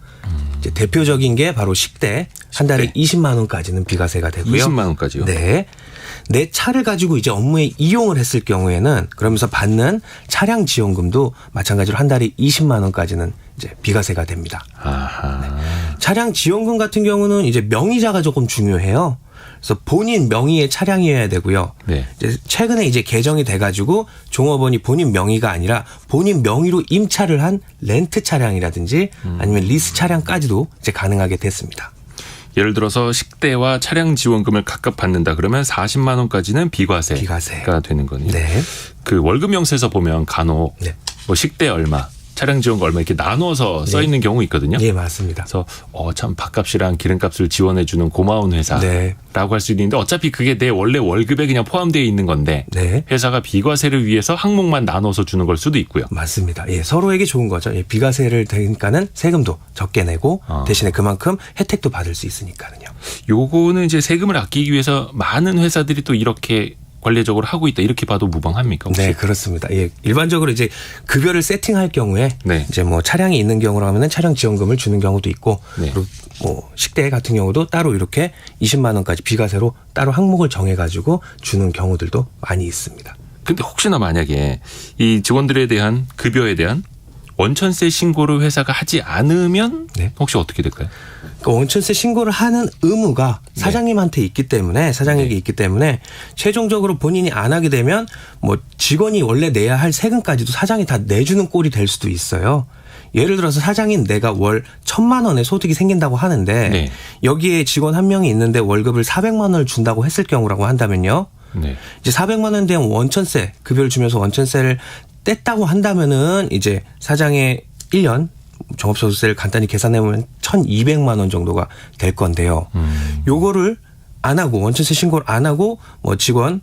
이제 대표적인 게 바로 식대. 한 달에 20만 원까지는 비과세가 되고요. 20만 원까지요? 네. 내 차를 가지고 이제 업무에 이용을 했을 경우에는 그러면서 받는 차량 지원금도 마찬가지로 한 달에 20만 원까지는 이제 비과세가 됩니다. 아하. 차량 지원금 같은 경우는 이제 명의자가 조금 중요해요. 그래서 본인 명의의 차량이어야 되고요. 네. 이제 최근에 이제 개정이 돼가지고 종업원이 본인 명의가 아니라 본인 명의로 임차를 한 렌트 차량이라든지 아니면 리스 차량까지도 이제 가능하게 됐습니다. 예를 들어서 식대와 차량 지원금을 각각 받는다 그러면 40만 원까지는 비과세가 비과세. 되는 거네요. 네. 그 월급 명세서 보면 간혹 네. 뭐 식대 얼마, 차량 지원금 얼마 이렇게 나눠서 써 있는 경우 있거든요. 예, 맞습니다. 그래서 참 밥값이랑 기름값을 지원해 주는 고마운 회사라고 네. 할 수 있는데 어차피 그게 내 원래 월급에 그냥 포함되어 있는 건데 네. 회사가 비과세를 위해서 항목만 나눠서 주는 걸 수도 있고요. 맞습니다. 예, 서로에게 좋은 거죠. 예, 비과세를 되니까는 세금도 적게 내고 대신에 그만큼 혜택도 받을 수 있으니까는요. 요거는 이제 세금을 아끼기 위해서 많은 회사들이 또 이렇게 관례적으로 하고 있다 이렇게 봐도 무방합니까? 혹시? 네, 그렇습니다. 예, 일반적으로 이제 급여를 세팅할 경우에 네. 이제 뭐 차량이 있는 경우라면은 차량 지원금을 주는 경우도 있고 네. 그리고 뭐 식대 같은 경우도 따로 이렇게 20만 원까지 비과세로 따로 항목을 정해 가지고 주는 경우들도 많이 있습니다. 근데 혹시나 만약에 이 직원들에 대한 급여에 대한 원천세 신고를 회사가 하지 않으면 네. 혹시 어떻게 될까요? 그러니까 원천세 신고를 하는 의무가 사장님한테 있기 때문에 사장에게 있기 때문에 최종적으로 본인이 안 하게 되면 뭐 직원이 원래 내야 할 세금까지도 사장이 다 내주는 꼴이 될 수도 있어요. 예를 들어서 사장인 내가 월 1,000만 원의 소득이 생긴다고 하는데 네. 여기에 직원 한 명이 있는데 월급을 400만 원을 준다고 했을 경우라고 한다면요. 네. 이제 400만 원에 대한 원천세 급여를 주면서 원천세를 뗐다고 한다면은 이제 사장의 1년 종합소득세를 간단히 계산해보면 1,200만 원 정도가 될 건데요. 요거를 안 하고 원천세 신고를 안 하고 뭐 직원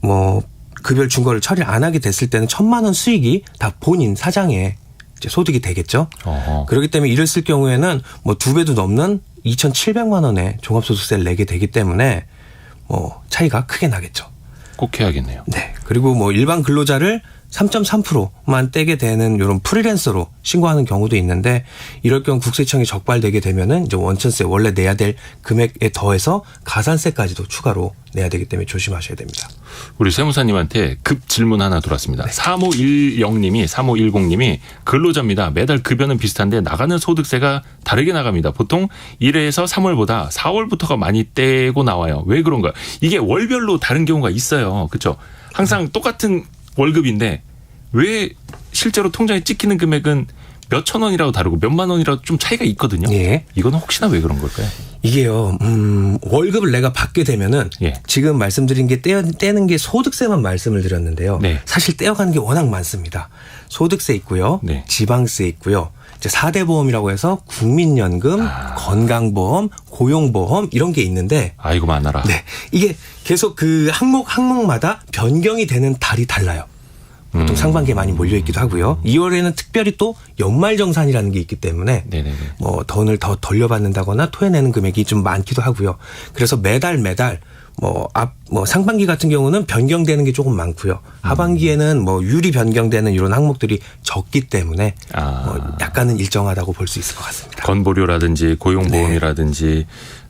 뭐 급여를 준 거를 처리를 안 하게 됐을 때는 1,000만 원 수익이 다 본인 사장의 이제 소득이 되겠죠. 어허. 그렇기 때문에 이랬을 경우에는 뭐 2배도 넘는 2,700만 원의 종합소득세를 내게 되기 때문에 뭐 차이가 크게 나겠죠. 꼭 해야겠네요. 네. 그리고 뭐 일반 근로자를 3.3%만 떼게 되는 이런 프리랜서로 신고하는 경우도 있는데 이럴 경우 국세청이 적발되게 되면은 이제 원천세 원래 내야 될 금액에 더해서 가산세까지도 추가로 내야 되기 때문에 조심하셔야 됩니다. 우리 세무사님한테 급 질문 하나 들어왔습니다. 3510님이 3510님이 근로자입니다. 매달 급여는 비슷한데 나가는 소득세가 다르게 나갑니다. 보통 1회에서 3월보다 4월부터가 많이 떼고 나와요. 왜 그런가요? 이게 월별로 다른 경우가 있어요. 그렇죠? 항상 똑같은 월급인데 왜 실제로 통장에 찍히는 금액은 몇천 원이라도 다르고 몇만 원이라도 좀 차이가 있거든요. 예. 이건 혹시나 왜 그런 걸까요? 이게요, 월급을 내가 받게 되면은 예. 지금 말씀드린 게 떼는 게 소득세만 말씀을 드렸는데요. 네. 사실 떼어가는 게 워낙 많습니다. 소득세 있고요. 네. 지방세 있고요. 이제 4대 보험이라고 해서 국민연금, 건강보험, 고용보험 이런 게 있는데 아이고 많아라. 네. 이게 계속 그 항목마다 변경이 되는 달이 달라요. 보통 상반기에 많이 몰려 있기도 하고요. 2월에는 특별히 또 연말정산이라는 게 있기 때문에 네네네. 뭐 돈을 더 돌려받는다거나 토해내는 금액이 좀 많기도 하고요. 그래서 매달 상반기 같은 경우는 변경되는 게 조금 많고요. 하반기에는 뭐 유리 변경되는 이런 항목들이 적기 때문에 약간은 일정하다고 볼 수 있을 것 같습니다. 건보료라든지 고용보험이라든지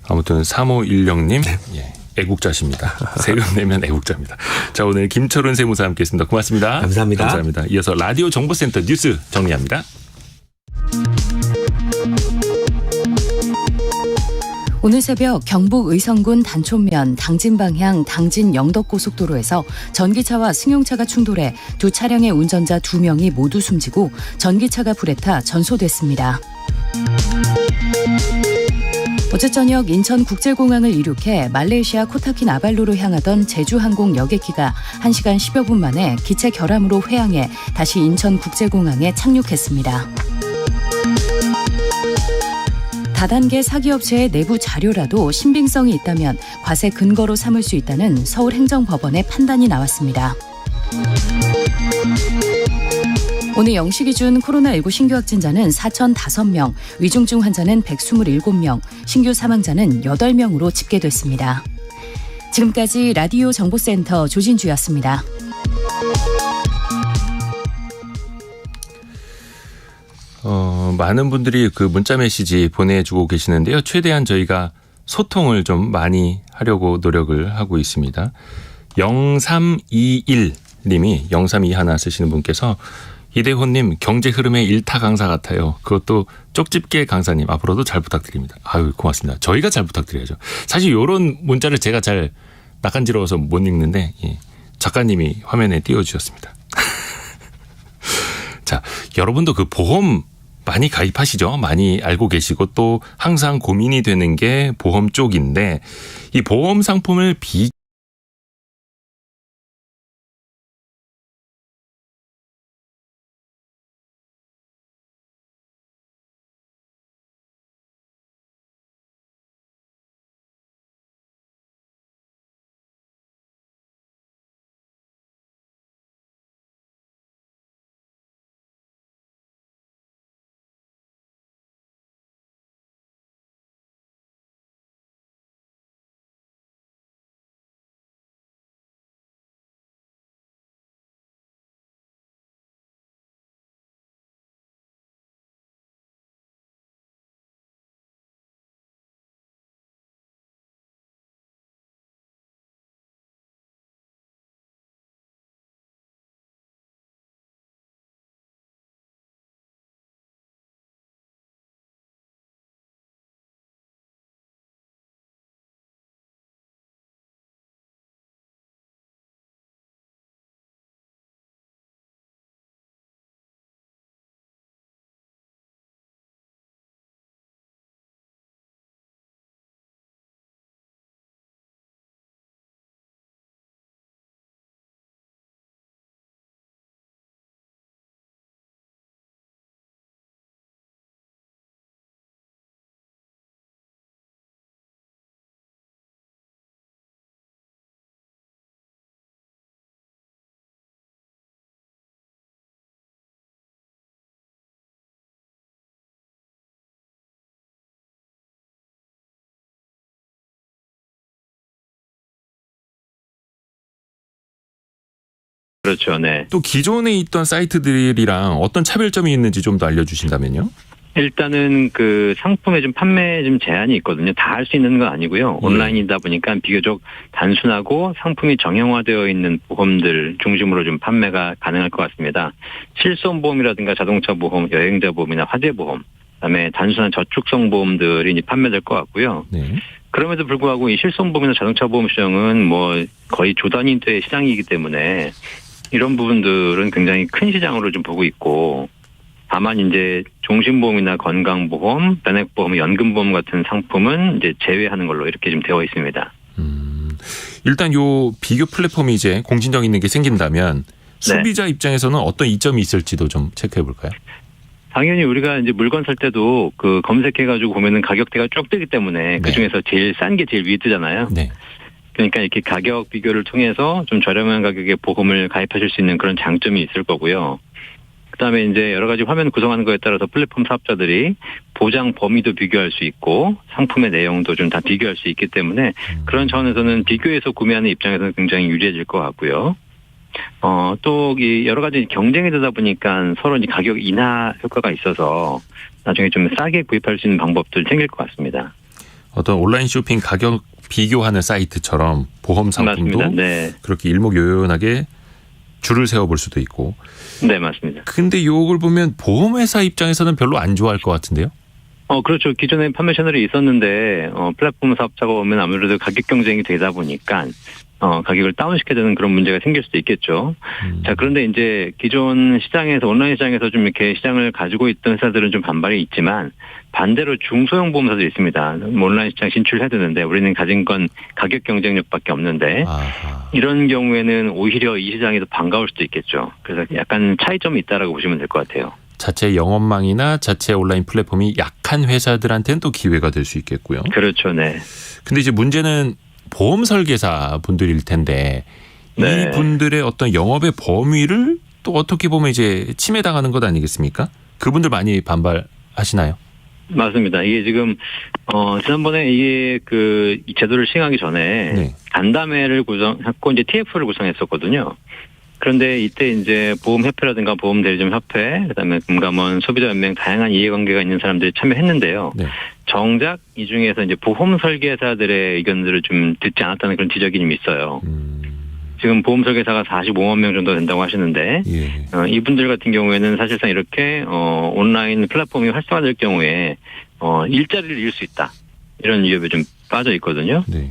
아무튼 3516님 예, 애국자십니다. 세금 내면 애국자입니다. 자, 오늘 김철훈 세무사 함께했습니다. 고맙습니다. 감사합니다. 감사합니다. 이어서 라디오 정보센터 뉴스 정리합니다. 오늘 새벽 경북 의성군 단촌면 당진 방향 당진 영덕고속도로에서 전기차와 승용차가 충돌해 두 차량의 운전자 2명이 모두 숨지고 전기차가 불에 타 전소됐습니다. 어제 저녁 인천국제공항을 이륙해 말레이시아 코타키나발루로 향하던 제주항공 여객기가 1시간 10여 분 만에 기체 결함으로 회항해 다시 인천국제공항에 착륙했습니다. 다단계 사기업체의 내부 자료라도 신빙성이 있다면 과세 근거로 삼을 수 있다는 서울행정법원의 판단이 나왔습니다. 오늘 0시 기준 코로나19 신규 확진자는 4,005명, 위중증 환자는 127명, 신규 사망자는 8명으로 집계됐습니다. 지금까지 라디오 정보센터 조진주였습니다. 많은 분들이 그 문자 메시지 보내주고 계시는데요. 최대한 저희가 소통을 좀 많이 하려고 노력을 하고 있습니다. 0321님이 0321 쓰시는 분께서 이대호님 경제 흐름의 일타 강사 같아요. 그것도 쪽집게 강사님 앞으로도 잘 부탁드립니다. 아유 고맙습니다. 저희가 잘 부탁드려야죠. 사실 이런 문자를 제가 잘 낯간지러워서 못 읽는데 작가님이 화면에 띄워주셨습니다. 자, 여러분도 그 보험 많이 가입하시죠? 많이 알고 계시고 또 항상 고민이 되는 게 보험 쪽인데 이 보험 상품을 그렇죠. 네. 또 기존에 있던 사이트들이랑 어떤 차별점이 있는지 좀 더 알려주신다면요. 일단은 그 상품의 좀 판매 좀 제한이 있거든요. 다 할 수 있는 건 아니고요. 온라인이다 보니까 비교적 단순하고 상품이 정형화되어 있는 보험들 중심으로 좀 판매가 가능할 것 같습니다. 실손보험이라든가 자동차 보험, 여행자 보험이나 화재 보험, 그다음에 단순한 저축성 보험들이 이제 판매될 것 같고요. 네. 그럼에도 불구하고 이 실손보험이나 자동차 보험 시장은 뭐 거의 조 단위의 시장이기 때문에 이런 부분들은 굉장히 큰 시장으로 좀 보고 있고, 다만 이제 종신보험이나 건강보험, 변액보험, 연금보험 같은 상품은 이제 제외하는 걸로 이렇게 좀 되어 있습니다. 일단 요 비교 플랫폼이 이제 공신력 있는 게 생긴다면 소비자 입장에서는 어떤 이점이 있을지도 좀 체크해 볼까요? 당연히 우리가 이제 물건 살 때도 그 검색해가지고 보면은 가격대가 쭉 뜨기 때문에 그 중에서 제일 싼 게 제일 위에 뜨잖아요. 네. 그러니까 이렇게 가격 비교를 통해서 좀 저렴한 가격에 보험을 가입하실 수 있는 그런 장점이 있을 거고요. 그다음에 이제 여러 가지 화면 구성하는 거에 따라서 플랫폼 사업자들이 보장 범위도 비교할 수 있고 상품의 내용도 좀 다 비교할 수 있기 때문에 그런 차원에서는 비교해서 구매하는 입장에서는 굉장히 유리해질 것 같고요. 또 여러 가지 경쟁이 되다 보니까 서로 이제 가격 인하 효과가 있어서 나중에 좀 싸게 구입할 수 있는 방법들 생길 것 같습니다. 어떤 온라인 쇼핑 가격 비교하는 사이트처럼 보험 상품도 맞습니다. 네. 그렇게 일목요연하게 줄을 세워볼 수도 있고. 네, 맞습니다. 근데 요걸 보면 보험회사 입장에서는 별로 안 좋아할 것 같은데요? 그렇죠. 기존에 판매 채널이 있었는데, 플랫폼 사업자가 오면 아무래도 가격 경쟁이 되다 보니까, 가격을 다운시켜야 되는 그런 문제가 생길 수도 있겠죠. 자, 그런데 이제 기존 시장에서, 온라인 시장에서 좀 이렇게 시장을 가지고 있던 회사들은 좀 반발이 있지만, 반대로 중소형 보험사도 있습니다. 온라인 시장 진출해야 되는데, 우리는 가진 건 가격 경쟁력밖에 없는데, 아하. 이런 경우에는 오히려 이 시장이 더 반가울 수도 있겠죠. 그래서 약간 차이점이 있다라고 보시면 될 것 같아요. 자체 영업망이나 자체 온라인 플랫폼이 약한 회사들한테는 또 기회가 될 수 있겠고요. 그렇죠, 네. 근데 이제 문제는 보험 설계사 분들일 텐데 네. 이 분들의 어떤 영업의 범위를 또 어떻게 보면 이제 침해당하는 것 아니겠습니까? 그분들 많이 반발하시나요? 맞습니다. 이게 지금 지난번에 이게 이 제도를 시행하기 전에 네. 간담회를 구성했고 이제 TF를 구성했었거든요. 그런데 이때 이제 보험협회라든가 보험대리점 협회, 그다음에 금감원, 소비자연맹 다양한 이해관계가 있는 사람들이 참여했는데요. 네. 정작 이 중에서 이제 보험 설계사들의 의견들을 좀 듣지 않았다는 그런 지적이 좀 있어요. 지금 보험 설계사가 45만 명 정도 된다고 하시는데 예. 이분들 같은 경우에는 사실상 이렇게 온라인 플랫폼이 활성화될 경우에 일자리를 잃을 수 있다. 이런 위협에 좀 빠져 있거든요. 네.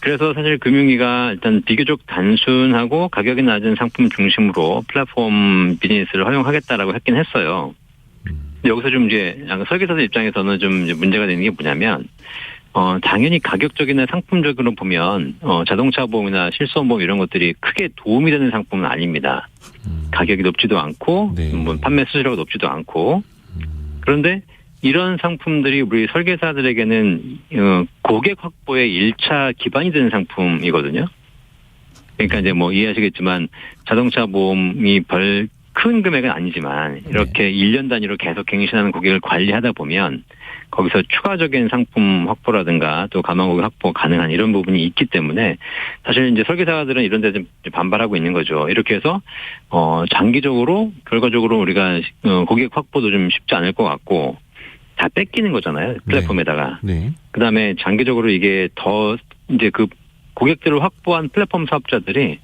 그래서 사실 금융위가 일단 비교적 단순하고 가격이 낮은 상품 중심으로 플랫폼 비즈니스를 활용하겠다라고 했긴 했어요. 근데 여기서 좀 이제 약간 설계사들 입장에서는 좀 이제 문제가 되는 게 뭐냐면 당연히 가격적이나 상품적으로 보면 자동차 보험이나 실손 보험 이런 것들이 크게 도움이 되는 상품은 아닙니다. 가격이 높지도 않고 네. 뭐 판매 수수료가 높지도 않고 그런데 이런 상품들이 우리 설계사들에게는 고객 확보의 1차 기반이 되는 상품이거든요. 그러니까 이제 뭐 이해하시겠지만 자동차 보험이 큰 금액은 아니지만 이렇게 1년 단위로 계속 갱신하는 고객을 관리하다 보면 거기서 추가적인 상품 확보라든가 또 가망 고객 확보 가능한 이런 부분이 있기 때문에 사실 이제 설계사들은 이런 데 좀 반발하고 있는 거죠. 이렇게 해서 장기적으로 결과적으로 우리가 고객 확보도 좀 쉽지 않을 것 같고 다 뺏기는 거잖아요. 플랫폼에다가. 네. 그다음에 장기적으로 이게 더 이제 그 고객들을 확보한 플랫폼 사업자들이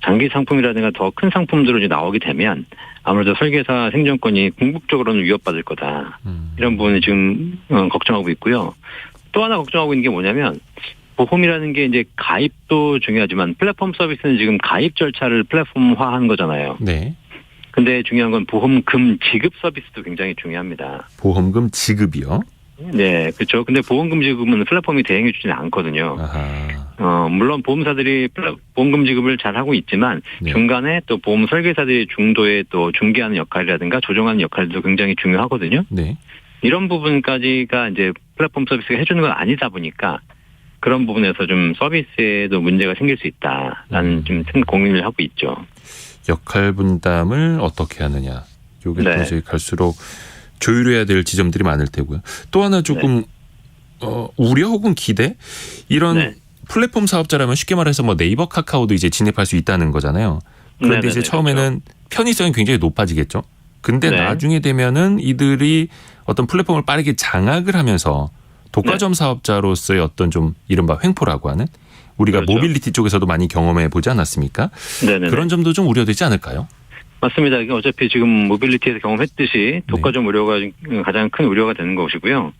장기 상품이라든가 더 큰 상품들로 이제 나오게 되면 아무래도 설계사 생존권이 궁극적으로는 위협받을 거다. 이런 부분을 지금 걱정하고 있고요. 또 하나 걱정하고 있는 게 뭐냐면 보험이라는 게 이제 가입도 중요하지만 플랫폼 서비스는 지금 가입 절차를 플랫폼화한 거잖아요. 네. 근데 중요한 건 보험금 지급 서비스도 굉장히 중요합니다. 보험금 지급이요? 네, 그렇죠. 근데 보험금 지급은 플랫폼이 대행해 주지는 않거든요. 아하. 물론 보험사들이 보험금 지급을 잘 하고 있지만 네. 중간에 또 보험 설계사들이 중도에 또 중개하는 역할이라든가 조정하는 역할도 굉장히 중요하거든요. 네. 이런 부분까지가 이제 플랫폼 서비스가 해주는 건 아니다 보니까 그런 부분에서 좀 서비스에도 문제가 생길 수 있다라는 좀 고민을 하고 있죠. 역할 분담을 어떻게 하느냐. 요게 네. 또 이제 갈수록 조율해야 될 지점들이 많을 테고요. 또 하나 조금 우려 혹은 기대? 이런 네. 플랫폼 사업자라면 쉽게 말해서 뭐 네이버 카카오도 이제 진입할 수 있다는 거잖아요. 그런데 네네네, 이제 처음에는 편의성이 굉장히 높아지겠죠. 근데 네. 나중에 되면은 이들이 어떤 플랫폼을 빠르게 장악을 하면서 독과점 사업자로서의 어떤 좀 이른바 횡포라고 하는 우리가 그렇죠. 모빌리티 쪽에서도 많이 경험해 보지 않았습니까? 네네. 그런 점도 좀 우려되지 않을까요? 맞습니다. 어차피 지금 모빌리티에서 경험했듯이 독과점 우려가 가장 큰 우려가 되는 것이고요.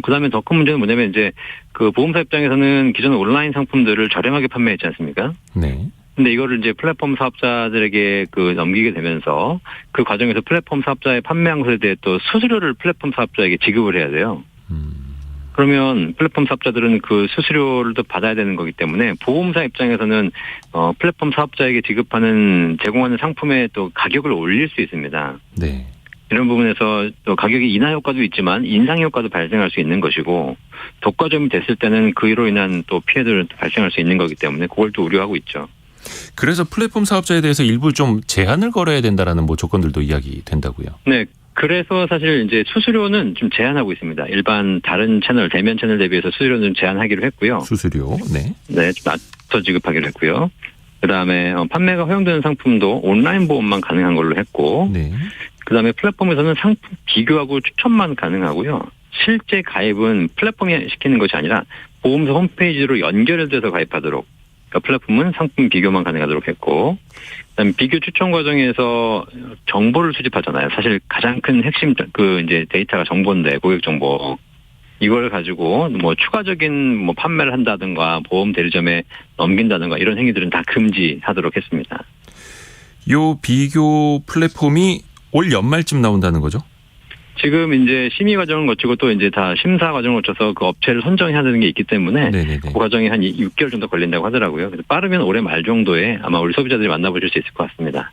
그다음에 더 큰 문제는 뭐냐면 이제 그 보험사 입장에서는 기존 온라인 상품들을 저렴하게 판매했지 않습니까? 네. 근데 이거를 이제 플랫폼 사업자들에게 넘기게 되면서 그 과정에서 플랫폼 사업자의 판매한 것에 대해 또 수수료를 플랫폼 사업자에게 지급을 해야 돼요. 그러면 플랫폼 사업자들은 그 수수료를 또 받아야 되는 거기 때문에 보험사 입장에서는 플랫폼 사업자에게 제공하는 상품의 또 가격을 올릴 수 있습니다. 네. 이런 부분에서 또 가격의 인하 효과도 있지만 인상 효과도 발생할 수 있는 것이고 독과점이 됐을 때는 그로 인한 또 피해들은 또 발생할 수 있는 거기 때문에 그걸 또 우려하고 있죠. 그래서 플랫폼 사업자에 대해서 일부 좀 제한을 걸어야 된다라는 뭐 조건들도 이야기된다고요. 네. 그래서 사실 이제 수수료는 좀 제한하고 있습니다. 일반 다른 채널, 대면 채널 대비해서 수수료는 제한하기로 했고요. 수수료. 네. 네, 좀 낮춰 지급하기로 했고요. 그다음에 판매가 허용되는 상품도 온라인 보험만 가능한 걸로 했고, 네. 그다음에 플랫폼에서는 상품 비교하고 추천만 가능하고요. 실제 가입은 플랫폼이 시키는 것이 아니라 보험사 홈페이지로 연결돼서 가입하도록. 그러니까 플랫폼은 상품 비교만 가능하도록 했고, 그다음에 비교 추천 과정에서 정보를 수집하잖아요. 사실 가장 큰 핵심 그 이제 데이터가 정보인데 고객 정보. 이걸 가지고 뭐 추가적인 뭐 판매를 한다든가 보험 대리점에 넘긴다든가 이런 행위들은 다 금지하도록 했습니다. 요 비교 플랫폼이 올 연말쯤 나온다는 거죠? 지금 이제 심의 과정을 거치고 또 이제 다 심사 과정을 거쳐서 그 업체를 선정해야 되는 게 있기 때문에 네네네. 그 과정이 한 6개월 정도 걸린다고 하더라고요. 그래서 빠르면 올해 말 정도에 아마 우리 소비자들이 만나보실 수 있을 것 같습니다.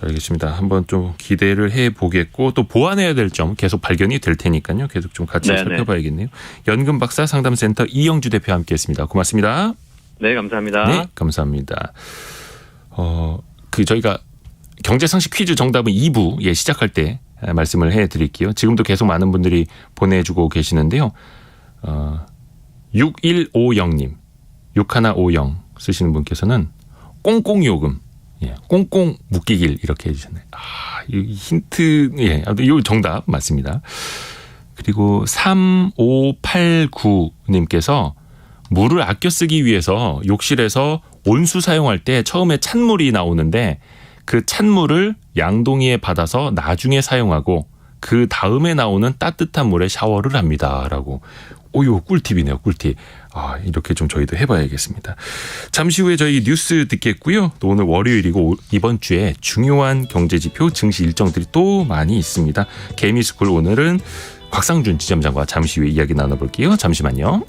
알겠습니다. 한번 좀 기대를 해보겠고 또 보완해야 될 점 계속 발견이 될 테니까요. 계속 좀 같이 네네. 살펴봐야겠네요. 연금박사 상담센터 이영주 대표 함께했습니다. 고맙습니다. 네, 감사합니다. 네, 감사합니다. 저희가 경제상식 퀴즈 정답은 2부 시작할 때 말씀을 해드릴게요. 지금도 계속 많은 분들이 보내주고 계시는데요. 6150님, 6150 쓰시는 분께서는 꽁꽁요금, 꽁꽁 묶이길 이렇게 해주셨네요. 이 힌트, 이 정답 맞습니다. 그리고 3589님께서 물을 아껴 쓰기 위해서 욕실에서 온수 사용할 때 처음에 찬물이 나오는데 그 찬물을 양동이에 받아서 나중에 사용하고 그 다음에 나오는 따뜻한 물에 샤워를 합니다라고. 이거 꿀팁이네요. 꿀팁. 이렇게 좀 저희도 해봐야겠습니다. 잠시 후에 저희 뉴스 듣겠고요. 또 오늘 월요일이고 이번 주에 중요한 경제지표 증시 일정들이 또 많이 있습니다. 개미스쿨 오늘은 곽상준 지점장과 잠시 후에 이야기 나눠볼게요. 잠시만요.